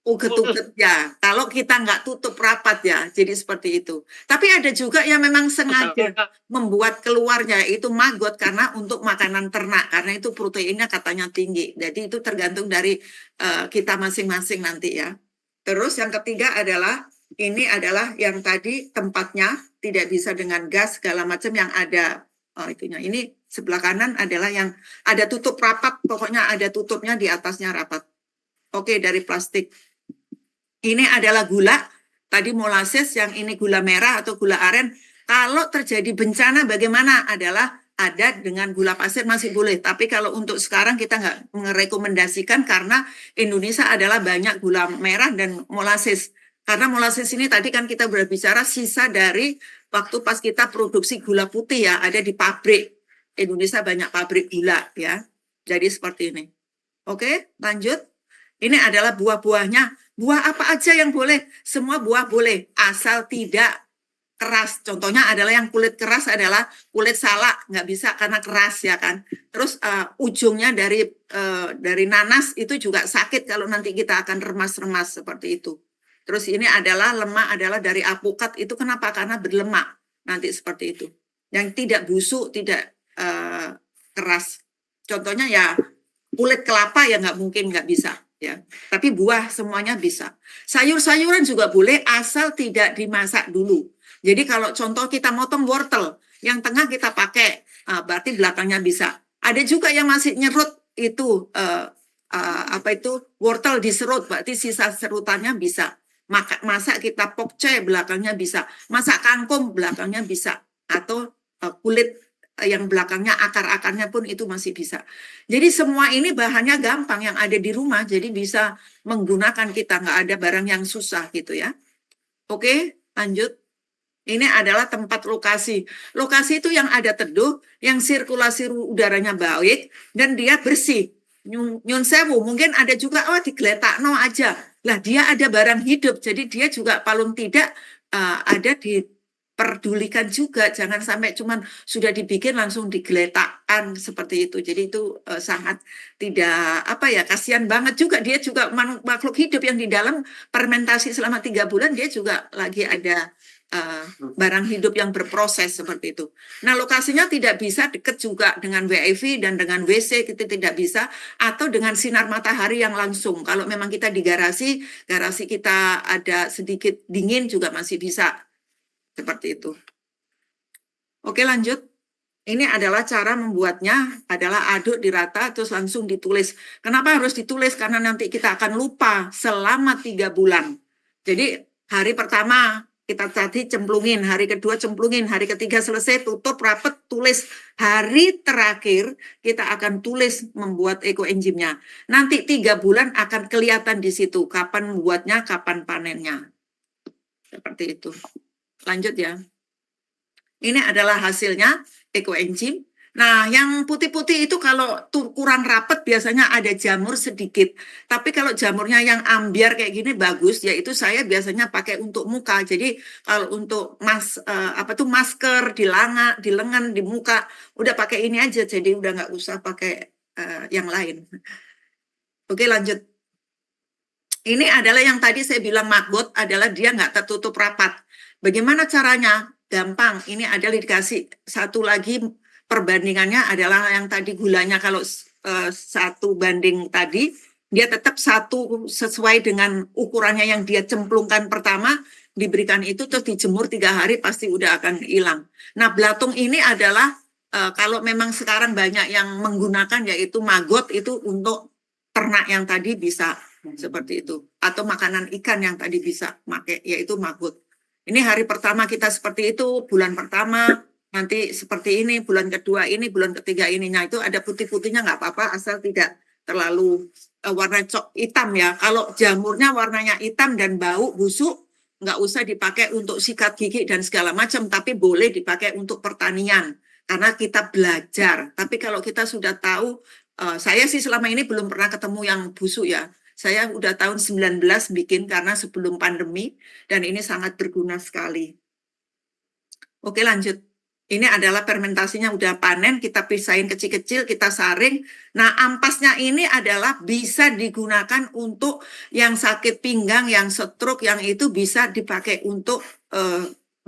uget-uget ya. Kalau kita nggak tutup rapat ya, jadi seperti itu. Tapi ada juga yang memang sengaja membuat keluarnya itu maggot karena untuk makanan ternak, karena itu proteinnya katanya tinggi. Jadi itu tergantung dari kita masing-masing nanti ya. Terus yang ketiga adalah ini adalah yang tadi tempatnya tidak bisa dengan gas segala macam yang ada itunya. Ini sebelah kanan adalah yang ada tutup rapat, pokoknya ada tutupnya di atasnya rapat. Oke, dari plastik. Ini adalah gula, tadi molasses, yang ini gula merah atau gula aren. Kalau terjadi bencana bagaimana? Adalah ada dengan gula pasir masih boleh. Tapi kalau untuk sekarang kita nggak merekomendasikan karena Indonesia adalah banyak gula merah dan molasses. Karena molasses ini tadi kan kita berbicara sisa dari waktu pas kita produksi gula putih ya, ada di pabrik. Indonesia banyak pabrik gula ya. Jadi seperti ini. Oke, lanjut. Ini adalah buah-buahnya. Buah apa aja yang boleh? Semua buah boleh, asal tidak keras. Contohnya adalah yang kulit keras adalah kulit salak, nggak bisa karena keras ya kan. Terus ujungnya dari nanas itu juga sakit kalau nanti kita akan remas-remas seperti itu. Terus ini adalah lemak adalah dari alpukat, itu kenapa? Karena berlemak nanti seperti itu. Yang tidak busuk, tidak keras. Contohnya ya kulit kelapa ya nggak mungkin nggak bisa. Ya, tapi buah semuanya bisa. Sayur-sayuran juga boleh asal tidak dimasak dulu. Jadi kalau contoh kita motong wortel, yang tengah kita pakai, berarti belakangnya bisa. Ada juga yang masih nyerut itu apa itu wortel diserut, berarti sisa serutannya bisa. Masak kita pokcay belakangnya bisa. Masak kangkung belakangnya bisa. Atau kulit yang belakangnya akar-akarnya pun itu masih bisa. Jadi semua ini bahannya gampang yang ada di rumah, jadi bisa menggunakan kita, nggak ada barang yang susah gitu ya. Oke, lanjut. Ini adalah tempat lokasi. Lokasi itu yang ada teduh, yang sirkulasi udaranya baik, dan dia bersih. Nyun sewu, mungkin ada juga, oh digeletakno aja. Lah dia ada barang hidup, jadi dia juga paling tidak ada di pedulikan juga, jangan sampai cuman sudah dibikin langsung digeletakkan seperti itu. Jadi itu sangat tidak kasihan banget juga, dia juga makhluk hidup yang di dalam fermentasi selama 3 bulan, dia juga lagi ada barang hidup yang berproses seperti itu. Nah, lokasinya tidak bisa dekat juga dengan WIV dan dengan WC, kita tidak bisa, atau dengan sinar matahari yang langsung. Kalau memang kita di garasi kita ada sedikit dingin juga masih bisa. Seperti itu. Oke, lanjut. Ini adalah cara membuatnya, adalah aduk dirata terus langsung ditulis. Kenapa harus ditulis? Karena nanti kita akan lupa selama 3 bulan. Jadi hari pertama kita tadi cemplungin, hari kedua cemplungin, hari ketiga selesai, tutup, rapet, tulis. Hari terakhir kita akan tulis membuat ekoenzimnya. Nanti 3 bulan akan kelihatan di situ, kapan membuatnya, kapan panennya. Seperti itu. Lanjut ya. Ini adalah hasilnya ekoenzim. Nah, yang putih-putih itu kalau kurang rapet biasanya ada jamur sedikit. Tapi kalau jamurnya yang ambiar kayak gini bagus, yaitu saya biasanya pakai untuk muka. Jadi kalau untuk masker di lengan, di muka, udah pakai ini aja. Jadi udah nggak usah pakai yang lain. Oke, lanjut. Ini adalah yang tadi saya bilang maggot, adalah dia nggak tertutup rapat. Bagaimana caranya? Gampang. Ini adalah dikasih satu lagi. Perbandingannya adalah yang tadi gulanya kalau 1 banding tadi, dia tetap 1 sesuai dengan ukurannya yang dia cemplungkan pertama, diberikan itu terus dijemur 3 hari pasti udah akan hilang. Nah, belatung ini adalah kalau memang sekarang banyak yang menggunakan yaitu maggot itu untuk ternak yang tadi bisa seperti itu, atau makanan ikan yang tadi bisa pakai yaitu maggot. Ini hari pertama kita seperti itu, bulan pertama nanti seperti ini, bulan kedua ini, bulan ketiga ininya itu ada putih-putihnya nggak apa-apa, asal tidak terlalu warna hitam ya. Kalau jamurnya warnanya hitam dan bau busuk, nggak usah dipakai untuk sikat gigi dan segala macam, tapi boleh dipakai untuk pertanian karena kita belajar. Tapi kalau kita sudah tahu, saya sih selama ini belum pernah ketemu yang busuk ya. Saya udah tahun 19 bikin karena sebelum pandemi dan ini sangat berguna sekali. Oke, lanjut. Ini adalah fermentasinya udah panen, kita pisahin kecil-kecil, kita saring. Nah, ampasnya ini adalah bisa digunakan untuk yang sakit pinggang, yang stroke, yang itu bisa dipakai untuk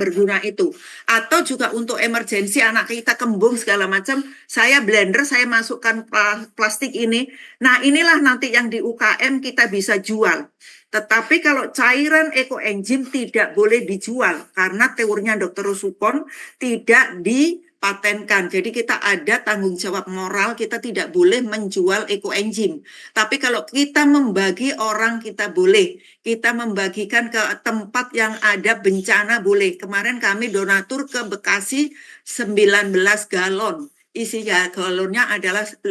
berguna itu. Atau juga untuk emergensi anak kita kembung segala macam, saya blender, saya masukkan plastik ini. Nah, inilah nanti yang di UKM kita bisa jual. Tetapi kalau cairan ekoenzim tidak boleh dijual karena teorinya Dr. Supon tidak dipatenkan. Jadi kita ada tanggung jawab moral, kita tidak boleh menjual ekoenzim. Tapi kalau kita membagi orang kita boleh. Kita membagikan ke tempat yang ada bencana boleh. Kemarin kami donatur ke Bekasi 19 galon. Isi galonnya adalah 15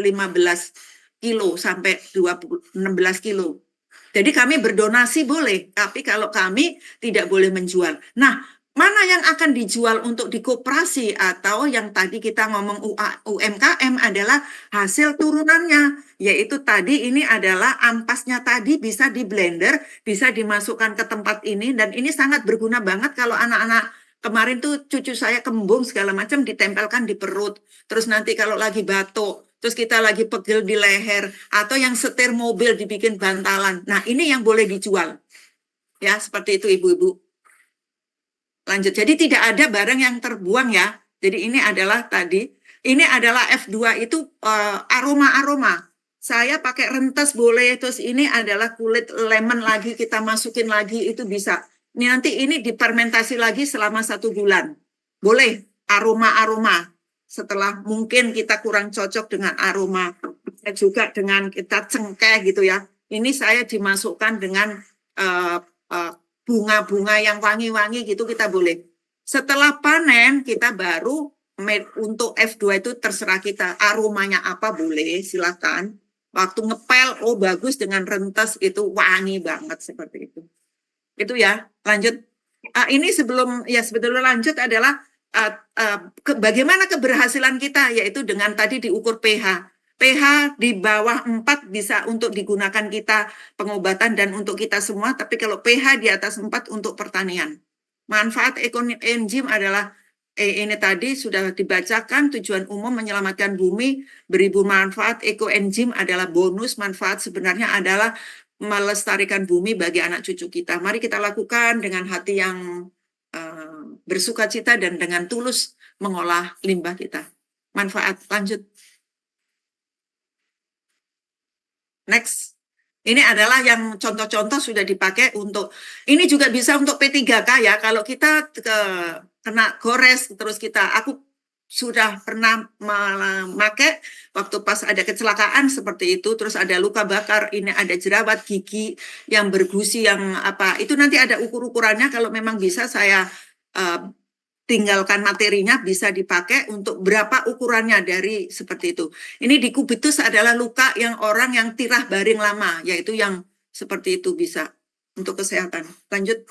kilo sampai 16 kilo. Jadi kami berdonasi boleh, tapi kalau kami tidak boleh menjual. Nah, mana yang akan dijual untuk di koperasi atau yang tadi kita ngomong UMKM adalah hasil turunannya, yaitu tadi ini adalah ampasnya tadi bisa di blender, bisa dimasukkan ke tempat ini, dan ini sangat berguna banget kalau anak-anak kemarin tuh cucu saya kembung segala macam ditempelkan di perut, terus nanti kalau lagi batuk, terus kita lagi pegel di leher, atau yang setir mobil dibikin bantalan. Nah, ini yang boleh dijual. Ya, seperti itu ibu-ibu. Lanjut, jadi tidak ada barang yang terbuang ya. Jadi ini adalah tadi, ini adalah F2 itu aroma-aroma. Saya pakai rentes boleh, terus ini adalah kulit lemon lagi, kita masukin lagi, itu bisa. Ini nanti ini difermentasi lagi selama 1 bulan. Boleh, aroma-aroma. Setelah mungkin kita kurang cocok dengan aroma, juga dengan kita cengkeh gitu ya. Ini saya dimasukkan dengan bunga-bunga yang wangi-wangi gitu kita boleh. Setelah panen kita baru untuk F2 itu terserah kita. Aromanya apa boleh, silakan. Waktu ngepel, oh bagus dengan rentes itu wangi banget seperti itu. Itu ya, lanjut. Ini sebetulnya lanjut adalah bagaimana keberhasilan kita, yaitu dengan tadi diukur pH. pH di bawah 4 bisa untuk digunakan kita pengobatan dan untuk kita semua, tapi kalau pH di atas 4 untuk pertanian. Manfaat ekoenzim adalah ini tadi sudah dibacakan, tujuan umum menyelamatkan bumi, beribu manfaat. Ekoenzim adalah bonus, manfaat sebenarnya adalah melestarikan bumi bagi anak cucu kita. Mari kita lakukan dengan hati yang bersukacita dan dengan tulus mengolah limbah kita. Manfaat, lanjut. Next. Ini adalah yang contoh-contoh sudah dipakai untuk, ini juga bisa untuk P3K ya, kalau kita kena gores, terus aku sudah pernah memakai waktu pas ada kecelakaan seperti itu, terus ada luka bakar, ini ada jerawat gigi yang bergusi, yang apa, itu nanti ada ukur-ukurannya, kalau memang bisa saya tinggalkan materinya, bisa dipakai untuk berapa ukurannya dari seperti itu. Ini di kubitus adalah luka yang orang yang tirah baring lama, yaitu yang seperti itu bisa untuk kesehatan. Lanjut.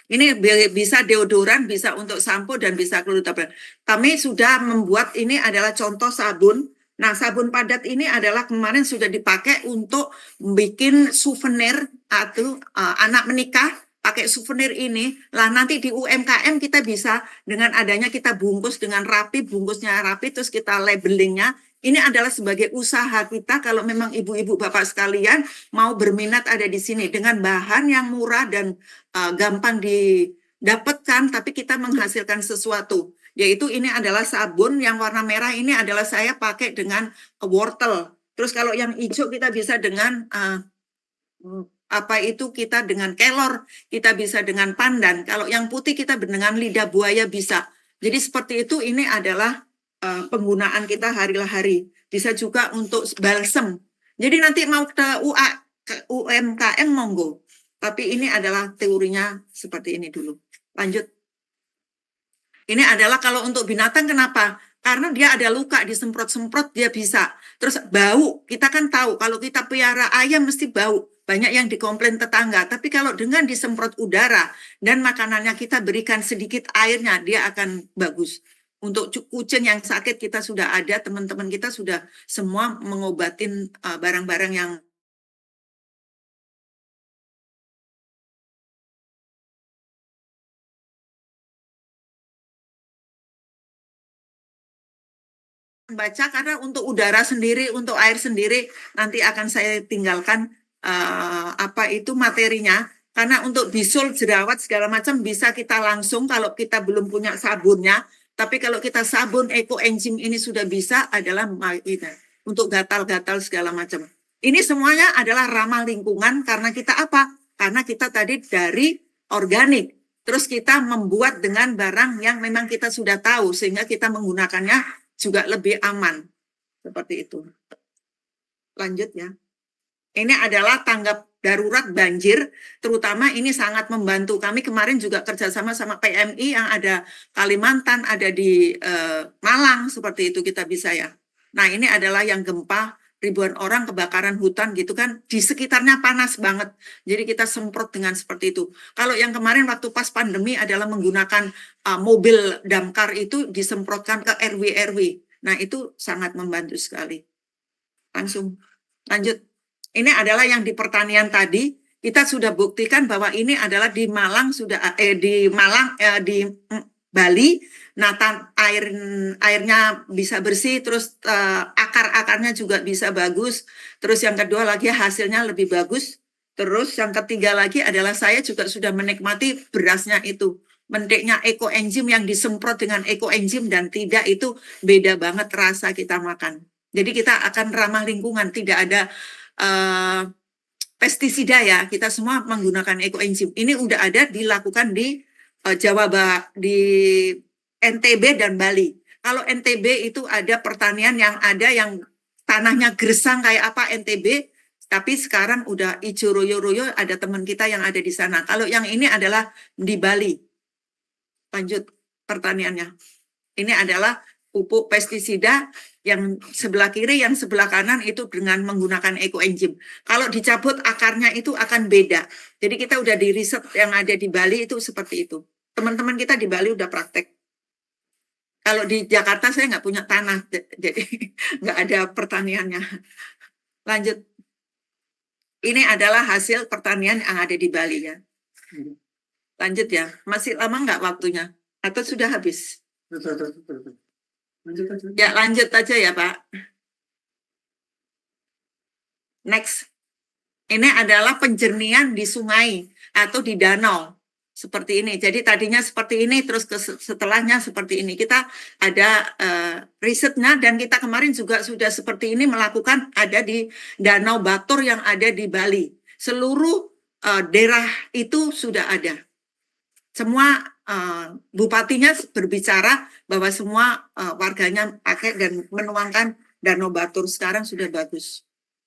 Ini bisa deodoran, bisa untuk sampo, dan bisa kulit tablet. Kami sudah membuat, ini adalah contoh sabun. Nah, sabun padat ini adalah kemarin sudah dipakai untuk bikin souvenir atau anak menikah, pakai souvenir ini. Lah nanti di UMKM kita bisa dengan adanya kita bungkus dengan rapi, bungkusnya rapi, terus kita labelingnya. Ini adalah sebagai usaha kita kalau memang ibu-ibu bapak sekalian mau berminat ada di sini dengan bahan yang murah dan gampang didapatkan, tapi kita menghasilkan sesuatu. Yaitu ini adalah sabun yang warna merah, ini adalah saya pakai dengan wortel. Terus kalau yang hijau kita bisa dengan apa itu, kita dengan kelor, kita bisa dengan pandan. Kalau yang putih kita dengan lidah buaya bisa. Jadi seperti itu, ini adalah penggunaan kita hari-hari. Bisa juga untuk balsem. Jadi nanti mau ke UMKM monggo. Tapi ini adalah teorinya seperti ini dulu. Lanjut. Ini adalah kalau untuk binatang kenapa? Karena dia ada luka, disemprot-semprot dia bisa. Terus bau, kita kan tahu kalau kita pelihara ayam mesti bau. Banyak yang dikomplain tetangga. Tapi kalau dengan disemprot udara dan makanannya kita berikan sedikit airnya, dia akan bagus. Untuk kucing yang sakit kita sudah ada, teman-teman kita sudah semua mengobatin barang-barang yang baca, karena untuk udara sendiri, untuk air sendiri nanti akan saya tinggalkan apa itu materinya, karena untuk bisul, jerawat segala macam bisa kita langsung kalau kita belum punya sabunnya, tapi kalau kita sabun ekoenzim ini sudah bisa adalah untuk gatal-gatal segala macam. Ini semuanya adalah ramah lingkungan karena kita apa? Karena kita tadi dari organik. Terus kita membuat dengan barang yang memang kita sudah tahu sehingga kita menggunakannya juga lebih aman. Seperti itu. Lanjut ya. Ini adalah tanggap darurat banjir, terutama ini sangat membantu. Kami kemarin juga kerjasama sama PMI yang ada Kalimantan, ada di Malang, seperti itu kita bisa ya. Nah ini adalah yang gempa, ribuan orang kebakaran hutan gitu kan, di sekitarnya panas banget. Jadi kita semprot dengan seperti itu. Kalau yang kemarin waktu pas pandemi adalah menggunakan mobil damkar itu disemprotkan ke RW-RW. Nah itu sangat membantu sekali. Langsung lanjut. Ini adalah yang di pertanian tadi, kita sudah buktikan bahwa ini adalah di Malang sudah di Malang di Bali. Nah, airnya bisa bersih, terus akar-akarnya juga bisa bagus. Terus yang kedua lagi hasilnya lebih bagus. Terus yang ketiga lagi adalah saya juga sudah menikmati berasnya itu. Menteknya ekoenzim yang disemprot dengan ekoenzim dan tidak, itu beda banget rasa kita makan. Jadi kita akan ramah lingkungan, tidak ada pestisida ya, kita semua menggunakan ekoenzim. Ini udah ada dilakukan di Jawa, di NTB dan Bali. Kalau NTB itu ada pertanian yang ada yang tanahnya gersang kayak apa NTB, tapi sekarang udah hijau royo-royo, ada teman kita yang ada di sana. Kalau yang ini adalah di Bali. Lanjut pertaniannya. Ini adalah pupuk pestisida yang sebelah kiri, yang sebelah kanan itu dengan menggunakan ekoenzim. Kalau dicabut akarnya itu akan beda. Jadi kita udah di riset yang ada di Bali itu seperti itu. Teman-teman kita di Bali udah praktek. Kalau di Jakarta saya nggak punya tanah, jadi nggak ada pertaniannya. Lanjut. Ini adalah hasil pertanian yang ada di Bali ya. Lanjut ya, masih lama nggak waktunya? Atau sudah habis? Ya, lanjut aja ya Pak. Next. Ini adalah penjernihan di sungai atau di danau. Seperti ini. Jadi tadinya seperti ini, terus setelahnya seperti ini. Kita ada risetnya, dan kita kemarin juga sudah seperti ini melakukan, ada di Danau Batur yang ada di Bali. Seluruh daerah itu sudah ada. Semua bupatinya berbicara bahwa semua warganya pakai dan menuangkan Danau Batur. Sekarang sudah bagus.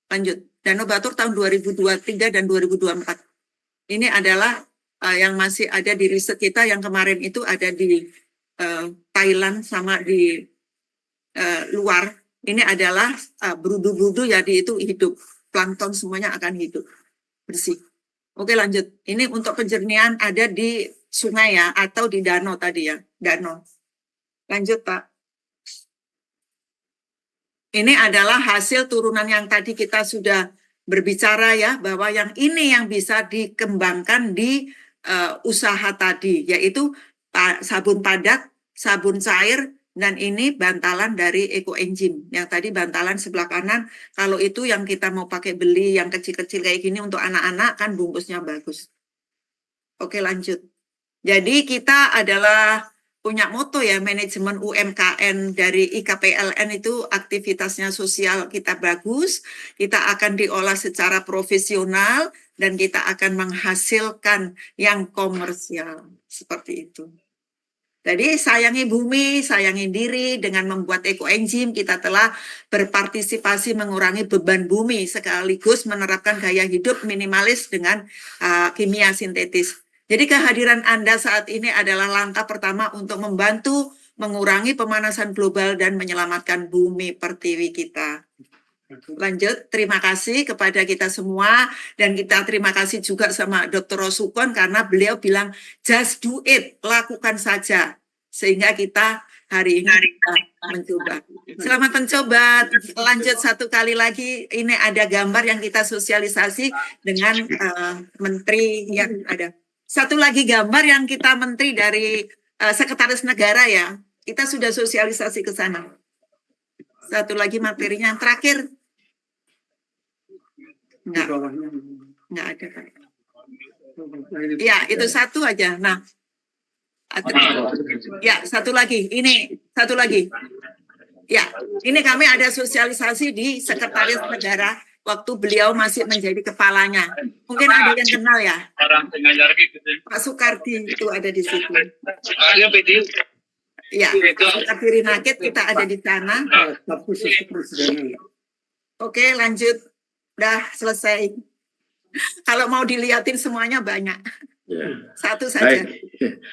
Lanjut. Danau Batur tahun 2023 dan 2024. Ini adalah yang masih ada di riset kita, yang kemarin itu ada di Thailand sama di luar. Ini adalah berudu-berudu, jadi itu hidup. Plankton semuanya akan hidup. Bersih. Oke, lanjut. Ini untuk penjernihan ada di sungai ya, atau di danau tadi ya. Danau. Lanjut Pak. Ini adalah hasil turunan yang tadi kita sudah berbicara ya, bahwa yang ini yang bisa dikembangkan di usaha tadi, yaitu sabun padat, sabun cair, dan ini bantalan dari EcoEngine. Yang tadi bantalan sebelah kanan, kalau itu yang kita mau pakai beli yang kecil-kecil kayak gini untuk anak-anak, kan bungkusnya bagus. Oke, lanjut. Jadi kita adalah punya moto ya, manajemen UMKM dari IKPLN itu aktivitasnya sosial kita bagus, kita akan diolah secara profesional, dan kita akan menghasilkan yang komersial. Seperti itu. Jadi sayangi bumi, sayangi diri. Dengan membuat EcoEngine, kita telah berpartisipasi mengurangi beban bumi, sekaligus menerapkan gaya hidup minimalis dengan kimia sintetis. Jadi kehadiran Anda saat ini adalah langkah pertama untuk membantu mengurangi pemanasan global dan menyelamatkan bumi pertiwi kita. Lanjut, terima kasih kepada kita semua, dan kita terima kasih juga sama Dr. Rosukon karena beliau bilang just do it, lakukan saja, sehingga kita hari ini mencoba. Selamat mencoba. Lanjut satu kali lagi, ini ada gambar yang kita sosialisasi dengan menteri yang ada. Satu lagi gambar yang kita menteri dari Sekretaris Negara ya, kita sudah sosialisasi ke sana. Satu lagi materinya yang terakhir. Enggak ada. Ya, itu satu aja. Nah, ya, satu lagi. Ini satu lagi. Ya, ini kami ada sosialisasi di Sekretaris Negara waktu beliau masih menjadi kepalanya. Mungkin ada yang kenal ya. Pak Soekardi itu ada di situ. Ya, Soekardi Rinakit, kita ada di sana. Oke, lanjut. Udah selesai. Kalau mau dilihatin semuanya banyak. Ya. Satu saja.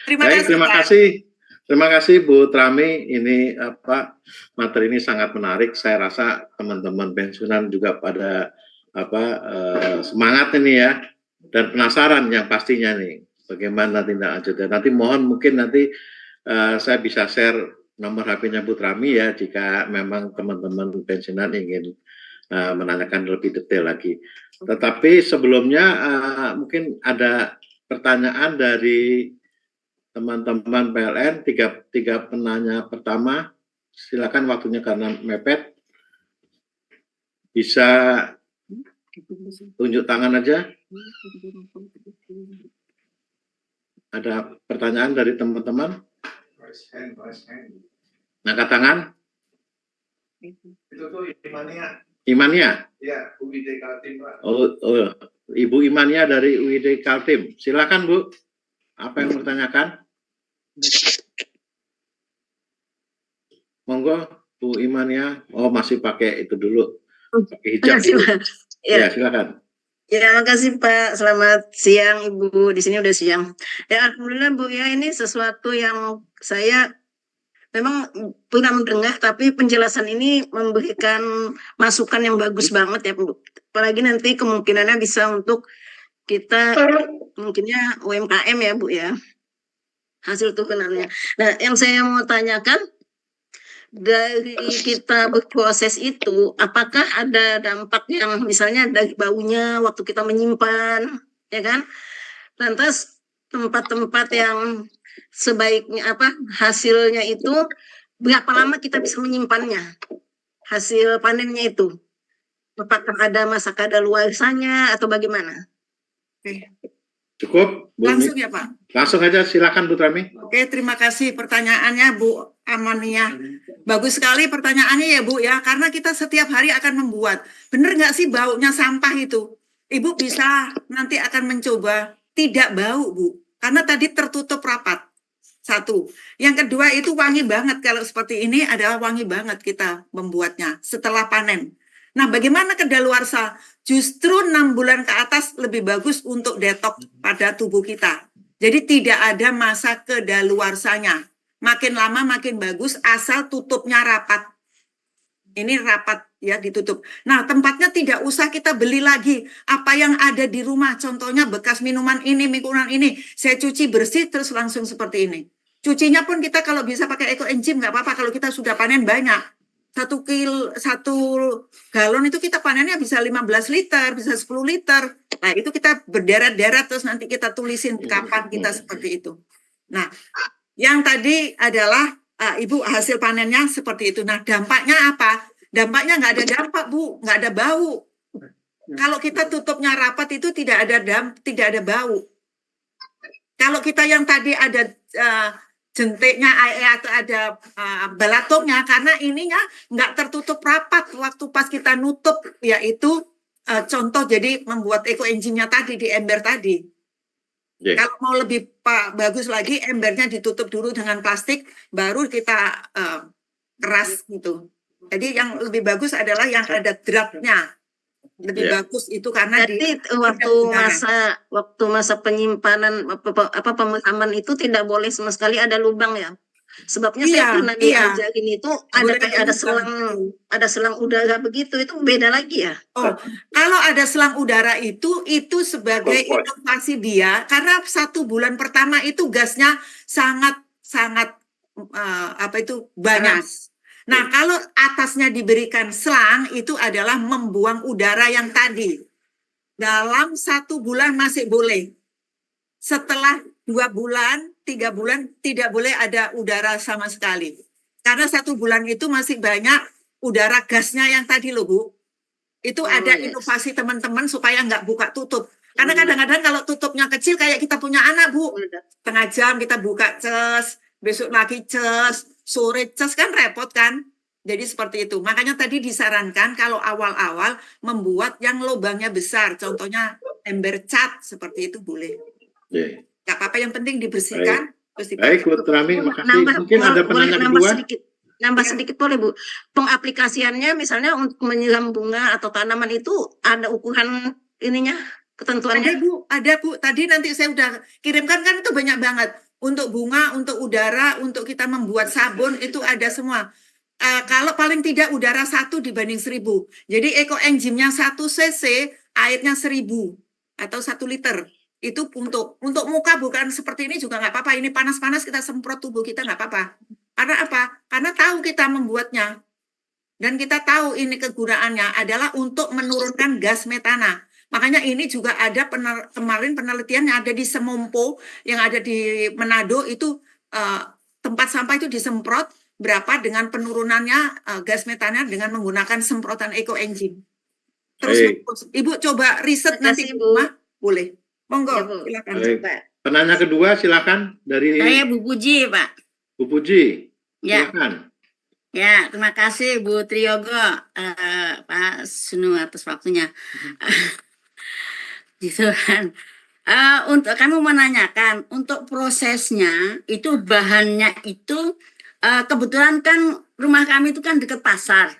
Terima kasih. Terima kasih Bu Trami. Ini materi ini sangat menarik. Saya rasa teman-teman pensiunan juga pada semangat ini ya, dan penasaran yang pastinya nih bagaimana tindak lanjutnya. Nanti mohon mungkin nanti saya bisa share nomor HP-nya Bu Trami ya, jika memang teman-teman pensiunan ingin menanyakan lebih detail lagi. Tetapi sebelumnya mungkin ada pertanyaan dari teman-teman PLN, tiga penanya pertama. Silakan, waktunya karena mepet. Bisa tunjuk tangan aja. Ada pertanyaan dari teman-teman? Angkat tangan. Itu tuh Imania? Iya, UID Kaltim, Pak. Oh, Ibu Imania dari UID Kaltim. Silakan, Bu. Apa yang bertanyakan? Monggo, Bu Imania. Oh, masih pakai itu dulu. Pakai hijab. Ya, silakan. Ya, makasih Pak. Selamat siang Ibu. Di sini udah siang. Ya, alhamdulillah Bu ya, ini sesuatu yang saya memang pernah mendengar, tapi penjelasan ini memberikan masukan yang bagus banget ya Bu. Apalagi nanti kemungkinannya bisa untuk kita mungkinnya UMKM ya Bu ya, hasil turunannya. Nah, yang saya mau tanyakan, dari kita berproses itu, apakah ada dampak yang misalnya dari baunya waktu kita menyimpan, ya kan? Lantas tempat-tempat yang sebaiknya apa hasilnya itu berapa lama kita bisa menyimpannya hasil panennya itu? Apakah ada masa kadaluarsanya atau bagaimana? Oke. Cukup, Bu? Langsung ya Pak. Langsung aja, silakan Bu Trami. Oke, terima kasih pertanyaannya Bu Amonia. Bagus sekali pertanyaannya ya Bu ya, karena kita setiap hari akan membuat. Bener nggak sih baunya sampah itu? Ibu bisa nanti akan mencoba tidak bau Bu, karena tadi tertutup rapat. Satu. Yang kedua itu wangi banget, kalau seperti ini adalah wangi banget kita membuatnya setelah panen. Nah, bagaimana kedaluarsa? Justru 6 bulan ke atas lebih bagus untuk detox pada tubuh kita. Jadi tidak ada masa kedaluarsanya. Makin lama makin bagus asal tutupnya rapat. Ini rapat ya, ditutup. Nah, tempatnya tidak usah kita beli lagi. Apa yang ada di rumah, contohnya bekas minuman ini, saya cuci bersih terus langsung seperti ini. Cucinya pun kita kalau bisa pakai EcoEngine nggak apa-apa kalau kita sudah panen banyak. 1 galon itu kita panennya bisa 15 liter, bisa 10 liter. Nah, itu kita berderet-deret terus nanti kita tulisin kapan kita seperti itu. Nah, yang tadi adalah Ibu hasil panennya seperti itu. Nah, dampaknya apa? Dampaknya nggak ada dampak, Bu, nggak ada bau. Kalau kita tutupnya rapat itu tidak ada bau. Kalau kita yang tadi ada jentiknya atau ada belatoknya, karena ininya nggak tertutup rapat waktu pas kita nutup, yaitu contoh jadi membuat EcoEngine-nya tadi di ember tadi. Kalau mau lebih bagus lagi, embernya ditutup dulu dengan plastik, baru kita keras gitu. Jadi yang lebih bagus adalah yang ada draftnya. Lebih bagus itu karena jadi waktu masa penyimpanan pemakaman itu tidak boleh sama sekali ada lubang ya. Sebabnya saya pernah diajarin itu ada selang udara begitu, itu beda lagi ya. Oh, kalau ada selang udara itu sebagai inovasi dia, karena 1 bulan pertama itu gasnya sangat banyak. Nah, kalau atasnya diberikan selang, itu adalah membuang udara yang tadi. Dalam 1 bulan masih boleh. Setelah 2 bulan, 3 bulan, tidak boleh ada udara sama sekali. Karena 1 bulan itu masih banyak udara gasnya yang tadi loh, Bu. Itu ada inovasi teman-teman supaya nggak buka tutup. Karena kadang-kadang kalau tutupnya kecil kayak kita punya anak, Bu. Setengah jam kita buka ces, besok lagi ces, sore ces, kan repot kan? Jadi seperti itu. Makanya tadi disarankan kalau awal-awal membuat yang lubangnya besar. Contohnya ember cat seperti itu boleh. Nggak apa-apa, yang penting dibersihkan. Baik, Bu Trami, makasih. Mungkin ada penanya kedua. Nambah sedikit boleh, Bu. Pengaplikasiannya misalnya untuk menyiram bunga atau tanaman itu ada ukuran ininya, ketentuannya? Ada Bu. Tadi nanti saya udah kirimkan, kan itu banyak banget. Untuk bunga, untuk udara, untuk kita membuat sabun, itu ada semua. Kalau paling tidak udara 1 dibanding 1000. Jadi EcoEngine-nya 1 cc, airnya 1000 atau 1 liter. Itu untuk muka, bukan seperti ini juga nggak apa-apa. Ini panas-panas kita semprot tubuh kita nggak apa-apa. Karena apa? Karena tahu kita membuatnya. Dan kita tahu ini kegunaannya adalah untuk menurunkan gas metana. Makanya ini juga ada kemarin penelitian yang ada di Semompo, yang ada di Manado, itu tempat sampah itu disemprot berapa dengan penurunannya gas metana dengan menggunakan semprotan EcoEngine. Terus Ibu coba riset nanti di rumah, boleh. Monggo, silakan. Penanya kedua silakan dari saya Bu Puji, Pak. Bu Puji, silakan. Ya, terima kasih Bu Triyogo, Pak Sunu atas waktunya. Gitu kan. Untuk kamu menanyakan untuk prosesnya itu bahannya itu kebetulan kan rumah kami itu kan dekat pasar.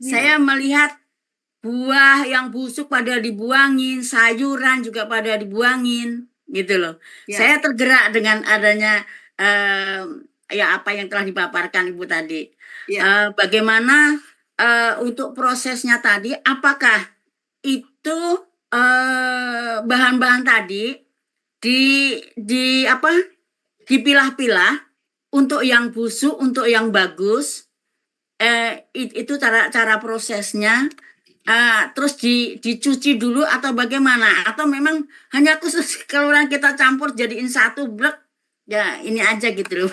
Saya melihat buah yang busuk pada dibuangin, sayuran juga pada dibuangin, gitu loh. Saya tergerak dengan adanya apa yang telah dipaparkan Ibu tadi. Bagaimana untuk prosesnya tadi, apakah itu bahan-bahan tadi dipilah-pilah untuk yang busuk, untuk yang bagus, itu cara prosesnya. terus dicuci dulu atau bagaimana? Atau memang hanya khusus keluaran kita campur jadiin satu blek? Ya ini aja gitu loh.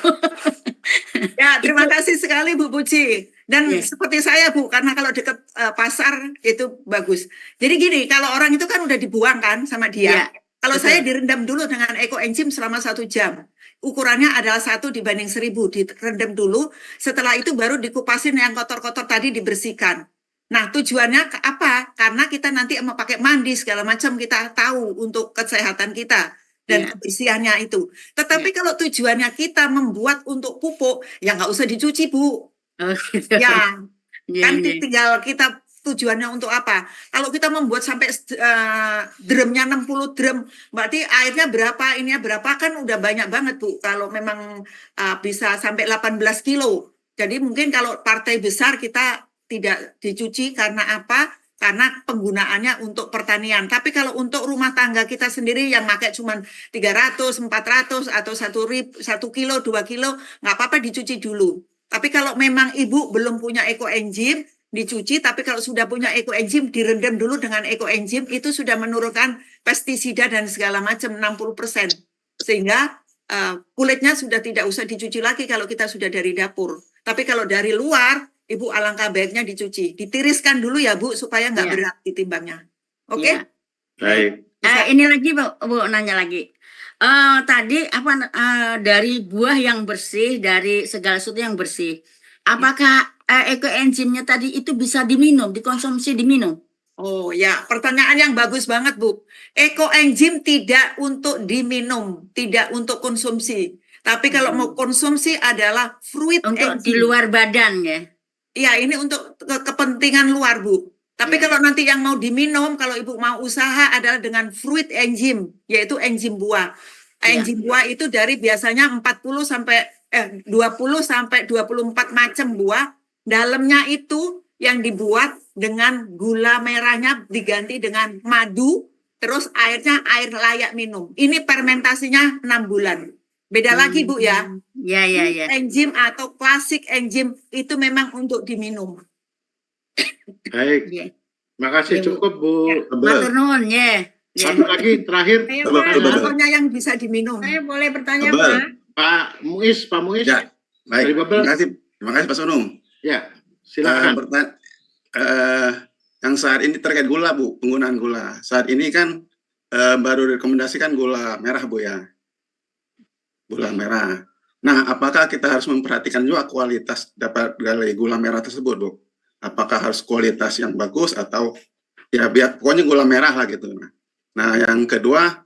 Ya, terima kasih sekali Bu Puji. Dan Iya. seperti saya Bu, karena kalau dekat pasar itu bagus. Jadi gini, kalau orang itu kan udah dibuang kan sama dia. Iya, Kalau betul. saya direndam dulu dengan ekoenzim selama 1 jam. Ukurannya adalah 1/1000, direndam dulu. Setelah itu baru dikupasin yang kotor-kotor tadi dibersihkan. Nah, tujuannya apa? Karena kita nanti mau pakai mandi segala macam, kita tahu untuk kesehatan kita dan Iya. kebersihannya itu. Tetapi kalau tujuannya kita membuat untuk pupuk, ya nggak usah dicuci, Bu. Oh, gitu. Ya, Iya, kan iya. tinggal kita tujuannya untuk apa. Kalau kita membuat sampai drumnya 60 drum, berarti airnya berapa, ininya berapa, kan udah banyak banget, Bu. Kalau memang bisa sampai 18 kilo. Jadi mungkin kalau partai besar kita tidak dicuci karena apa? Karena penggunaannya untuk pertanian. Tapi kalau untuk rumah tangga kita sendiri yang pakai cuma 300, 400 atau 1 kilo, 2 kilo, nggak apa-apa dicuci dulu. Tapi kalau memang ibu belum punya ekoenzim, dicuci. Tapi kalau sudah punya ekoenzim, direndam dulu dengan ekoenzim, itu sudah menurunkan pestisida dan segala macam 60%. Sehingga kulitnya sudah tidak usah dicuci lagi kalau kita sudah dari dapur. Tapi kalau dari luar, Ibu alangkah baiknya dicuci. Ditiriskan dulu ya Bu, supaya nggak Iya. berat ditimbangnya. Oke? Iya. Baik. Ini lagi Bu nanya lagi. Tadi dari buah yang bersih, dari segala sesuatu yang bersih, apakah ekoenzimnya tadi itu bisa diminum, dikonsumsi, diminum? Oh ya, pertanyaan yang bagus banget Bu. Ekoenzim tidak untuk diminum, tidak untuk konsumsi. Tapi kalau mau konsumsi adalah fruit Untuk di enzim. luar badan ya? Iya, ini untuk kepentingan luar, Bu. Tapi Ya. kalau nanti yang mau diminum, kalau Ibu mau usaha adalah dengan fruit enzim, yaitu enzim buah. Ya. Enzim buah itu dari biasanya 20 sampai 24 macam buah. Dalamnya itu yang dibuat dengan gula merahnya diganti dengan madu, terus airnya air layak minum. Ini fermentasinya 6 bulan. Beda lagi Bu ya. Ya, ya, ya. Enzim atau klasik enzim itu memang untuk diminum. Baik. Ya. Makasih Ya, Bu. cukup Bu. Matur nuwun ya. Ya. Satu lagi terakhir. Saya Coba, Pak, coba. pokoknya yang bisa diminum. Saya boleh bertanya Tebal. Pak? Pak Muiz. Ya, baik. Dari Babel. Terima kasih Pak Sunung. Ya, silakan. Yang saat ini terkait gula Bu, penggunaan gula. Saat ini kan baru direkomendasikan gula merah Bu ya. Gula merah. Nah, apakah kita harus memperhatikan juga kualitas dari gula merah tersebut Bu? Apakah harus kualitas yang bagus atau ya biar pokoknya gula merah lah gitu. Nah, yang kedua,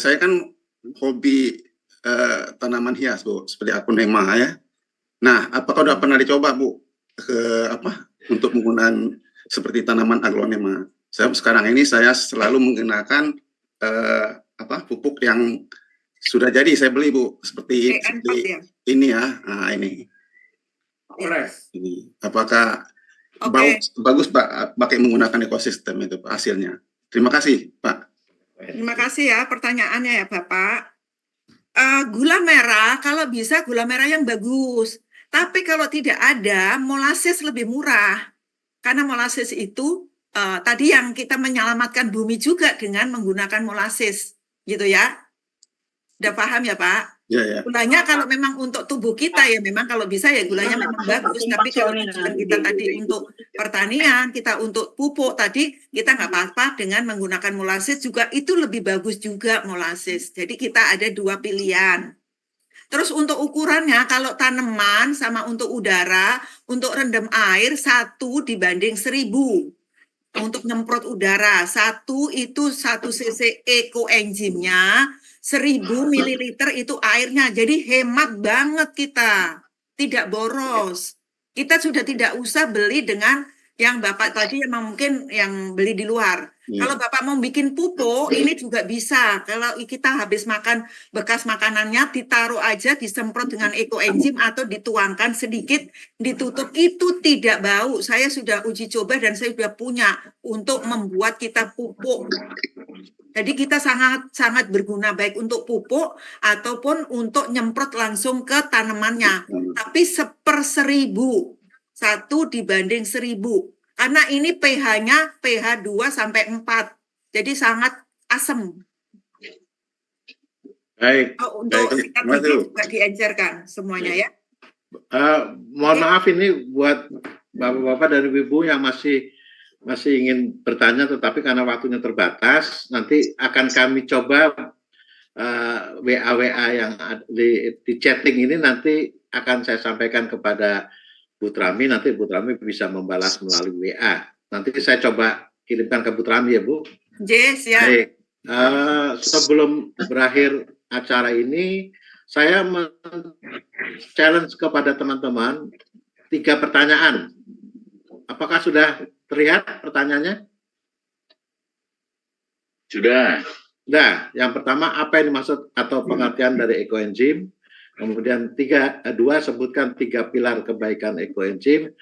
saya kan hobi tanaman hias Bu, seperti akunema ya. Nah, apakah udah pernah dicoba Bu untuk menggunakan seperti tanaman aglonema? Sekarang ini saya selalu menggunakan pupuk yang sudah jadi saya beli Bu, seperti ya. ini ya. Nah, ini. Ini. Apakah bagus Pak pakai menggunakan ekosistem itu Pak, hasilnya? Terima kasih Pak. Terima kasih ya pertanyaannya ya Bapak. Gula merah kalau bisa gula merah yang bagus. Tapi kalau tidak ada, molasses lebih murah. Karena molasses itu tadi yang kita menyelamatkan bumi juga dengan menggunakan molasses, gitu ya. Udah paham ya Pak? Ya, ya. Gulanya kalau memang untuk tubuh kita ya memang kalau bisa ya gulanya memang bagus. Tapi kalau tujuan kita tadi untuk pertanian, kita untuk pupuk tadi, kita nggak apa-apa dengan menggunakan molasses juga itu lebih bagus juga molasses. Jadi kita ada 2 pilihan. Terus untuk ukurannya kalau tanaman sama untuk udara, untuk rendam air 1/1000. Untuk nyemprot udara, 1 itu 1 cc ekoenzimnya, 1000 ml itu airnya. Jadi hemat banget kita, tidak boros. Kita sudah tidak usah beli dengan yang Bapak tadi yang mungkin yang beli di luar. Kalau Bapak mau bikin pupuk, ini juga bisa. Kalau kita habis makan bekas makanannya, ditaruh aja, disemprot dengan ekoenzim atau dituangkan sedikit, ditutup, itu tidak bau. Saya sudah uji coba dan saya sudah punya untuk membuat kita pupuk. Jadi kita sangat berguna baik untuk pupuk ataupun untuk nyemprot langsung ke tanamannya. Tapi 1/1000, 1/1000. Karena ini pH-nya pH 2 sampai 4. Jadi sangat asam. Baik. Untuk Baik, sikat terima gigi kasih. juga diencerkan semuanya ya. Mohon maaf ini buat bapak-bapak dan ibu-ibu yang masih ingin bertanya, tetapi karena waktunya terbatas, nanti akan kami coba WA yang di chatting ini nanti akan saya sampaikan kepada Bu Trami. Nanti Bu Trami bisa membalas melalui WA. Nanti saya coba kirimkan ke Bu Trami ya Bu. Yes ya. Baik. Sebelum berakhir acara ini, saya challenge kepada teman-teman 3 pertanyaan. Apakah sudah terlihat pertanyaannya? Sudah. Nah, yang pertama apa yang dimaksud atau pengertian dari ekoenzim? Kemudian 2, sebutkan 3 pilar kebaikan ekoenzim.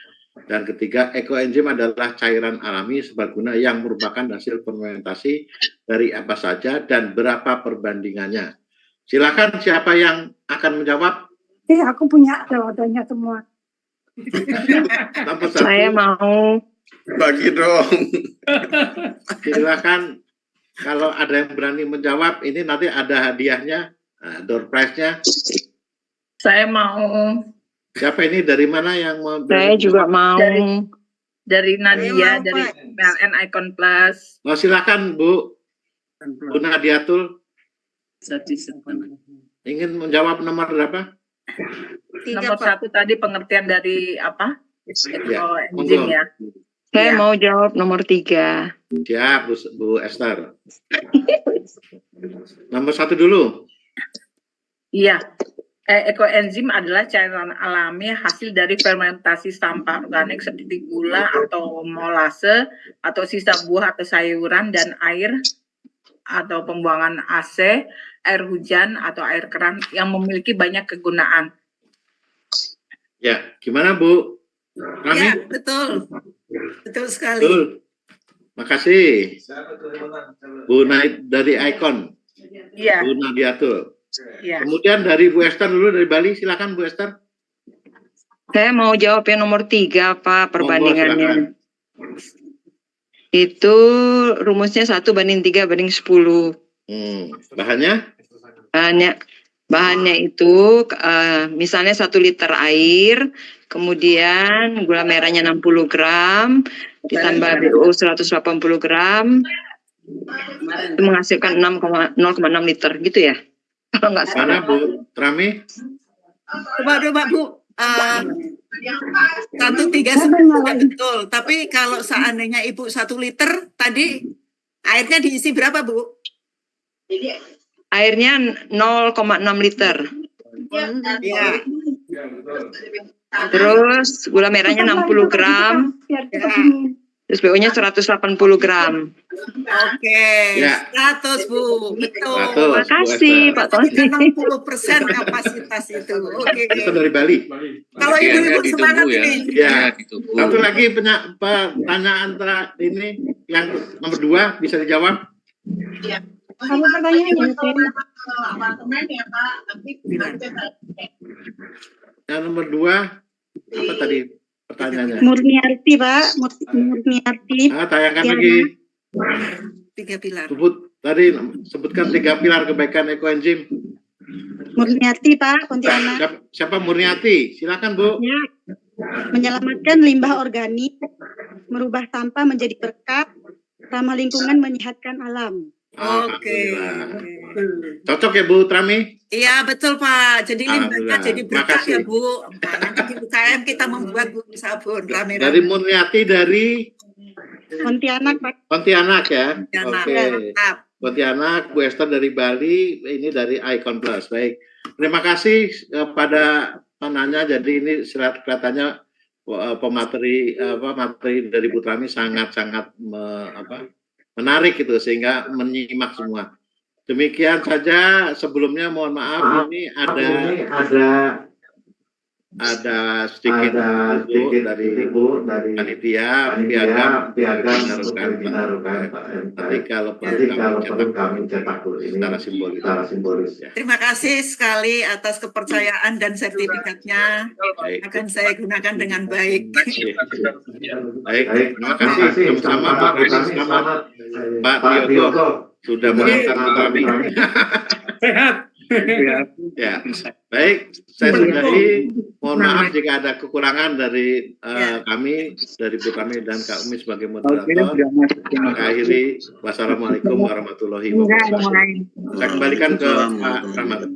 Dan ketiga, ekoenzim adalah cairan alami serbaguna yang merupakan hasil fermentasi dari apa saja dan berapa perbandingannya. Silakan siapa yang akan menjawab? Aku punya jawabannya semua. Nomor 1. Saya mau. Bagi dong. Silakan, kalau ada yang berani menjawab, ini nanti ada hadiahnya, door prize-nya. Saya mau. Siapa ini, dari mana yang mau? Saya juga mau. Dari Nadia, Saya mau, dari Pak. PLN Icon Plus. Oh, silakan Bu Nadiatul, ingin menjawab nomor berapa? 3, Nomor Pak. 1 tadi pengertian dari apa? Ekoenzim monggo. ya. Saya Ya. mau jawab nomor 3. Siap, Bu Esther. Nomor 1 dulu. Iya. Ekoenzim adalah cairan alami hasil dari fermentasi sampah organik seperti gula atau molase atau sisa buah atau sayuran dan air atau pembuangan AC, air hujan atau air keran yang memiliki banyak kegunaan. Ya, gimana Bu? Ya, Kami? betul. Betul sekali. Betul. Makasih. Bu Naid dari Icon. Iya, Bu Nadiatul. iya. Kemudian dari Bu Esther dulu, dari Bali. Silakan Bu Esther. Saya mau jawab yang nomor 3, Pak, perbandingannya. Monggo, Itu rumusnya 1:3:10. Bahannya? Bahannya itu misalnya 1 liter air, kemudian gula merahnya 60 gram, ditambah BO 180 gram, itu menghasilkan 0,6 liter gitu ya? Kalau nggak Mana salah. Bu Trami? Coba Bu. 1,3 betul. Tapi kalau seandainya Ibu 1 liter, tadi airnya diisi berapa Bu? Airnya 0,6 liter. Ya. Terus gula merahnya 60 gram, terus BO-nya 180 gram. Oke. Ya. 100 Bu. Betul. 100. Makasih Pak Tony. 60% kapasitas itu. Oke. Itu dari Bali. Kalau ibu-ibu semangat ini. Ya. Satu lagi pertanyaan ini yang nomor 2 bisa dijawab. Kamu pertanyaannya Yang nomor 2 apa tadi pertanyaannya? Murniarti, Pak. Murniarti. Tayangkan Ya. lagi. 3 pilar. Sebutkan 3 pilar kebaikan ekoenzim. Murniarti, Pak, Pontianak. Siapa Murniati? Silakan Bu. Ya. Menyelamatkan limbah organik, merubah sampah menjadi berkah, ramah lingkungan, menyehatkan alam. Oke. Alhamdulillah. Cocok ya Bu Trami? Iya betul Pak. Jadi limbahnya Alhamdulillah. jadi berkah Makasih. ya Bu. Nah, nanti di UKM kita membuat bubur sabun rame-rame. Dari Murniati dari Pontianak, Pak. Pontianak ya. Pontianak. Oke. Mantap. Pontianak, Bu Esther dari Bali, ini dari Icon Plus. Baik. Terima kasih pada penanya. Jadi ini kelihatannya materi dari Bu Trami sangat-sangat menarik gitu sehingga menyimak semua. Demikian saja sebelumnya mohon maaf ini ada ada sedikit Bu dari panitia piagam menaruhkan nanti kalau perlu kami cetak ini secara simbolis. Ya. Terima kasih sekali atas kepercayaan dan sertifikatnya. Akan saya gunakan dengan baik. Baik, terima kasih sama-sama Pak Kris, selamat Pak Diogo sudah mengantar kami. Sehat. Ya, baik. Saya sudahi. Mohon maaf jika ada kekurangan dari kami, dari Bu Kami dan Kak Umi sebagai moderator. Maka akhiri, wassalamualaikum warahmatullahi wabarakatuh. Saya kembalikan ke Pak Rahmat.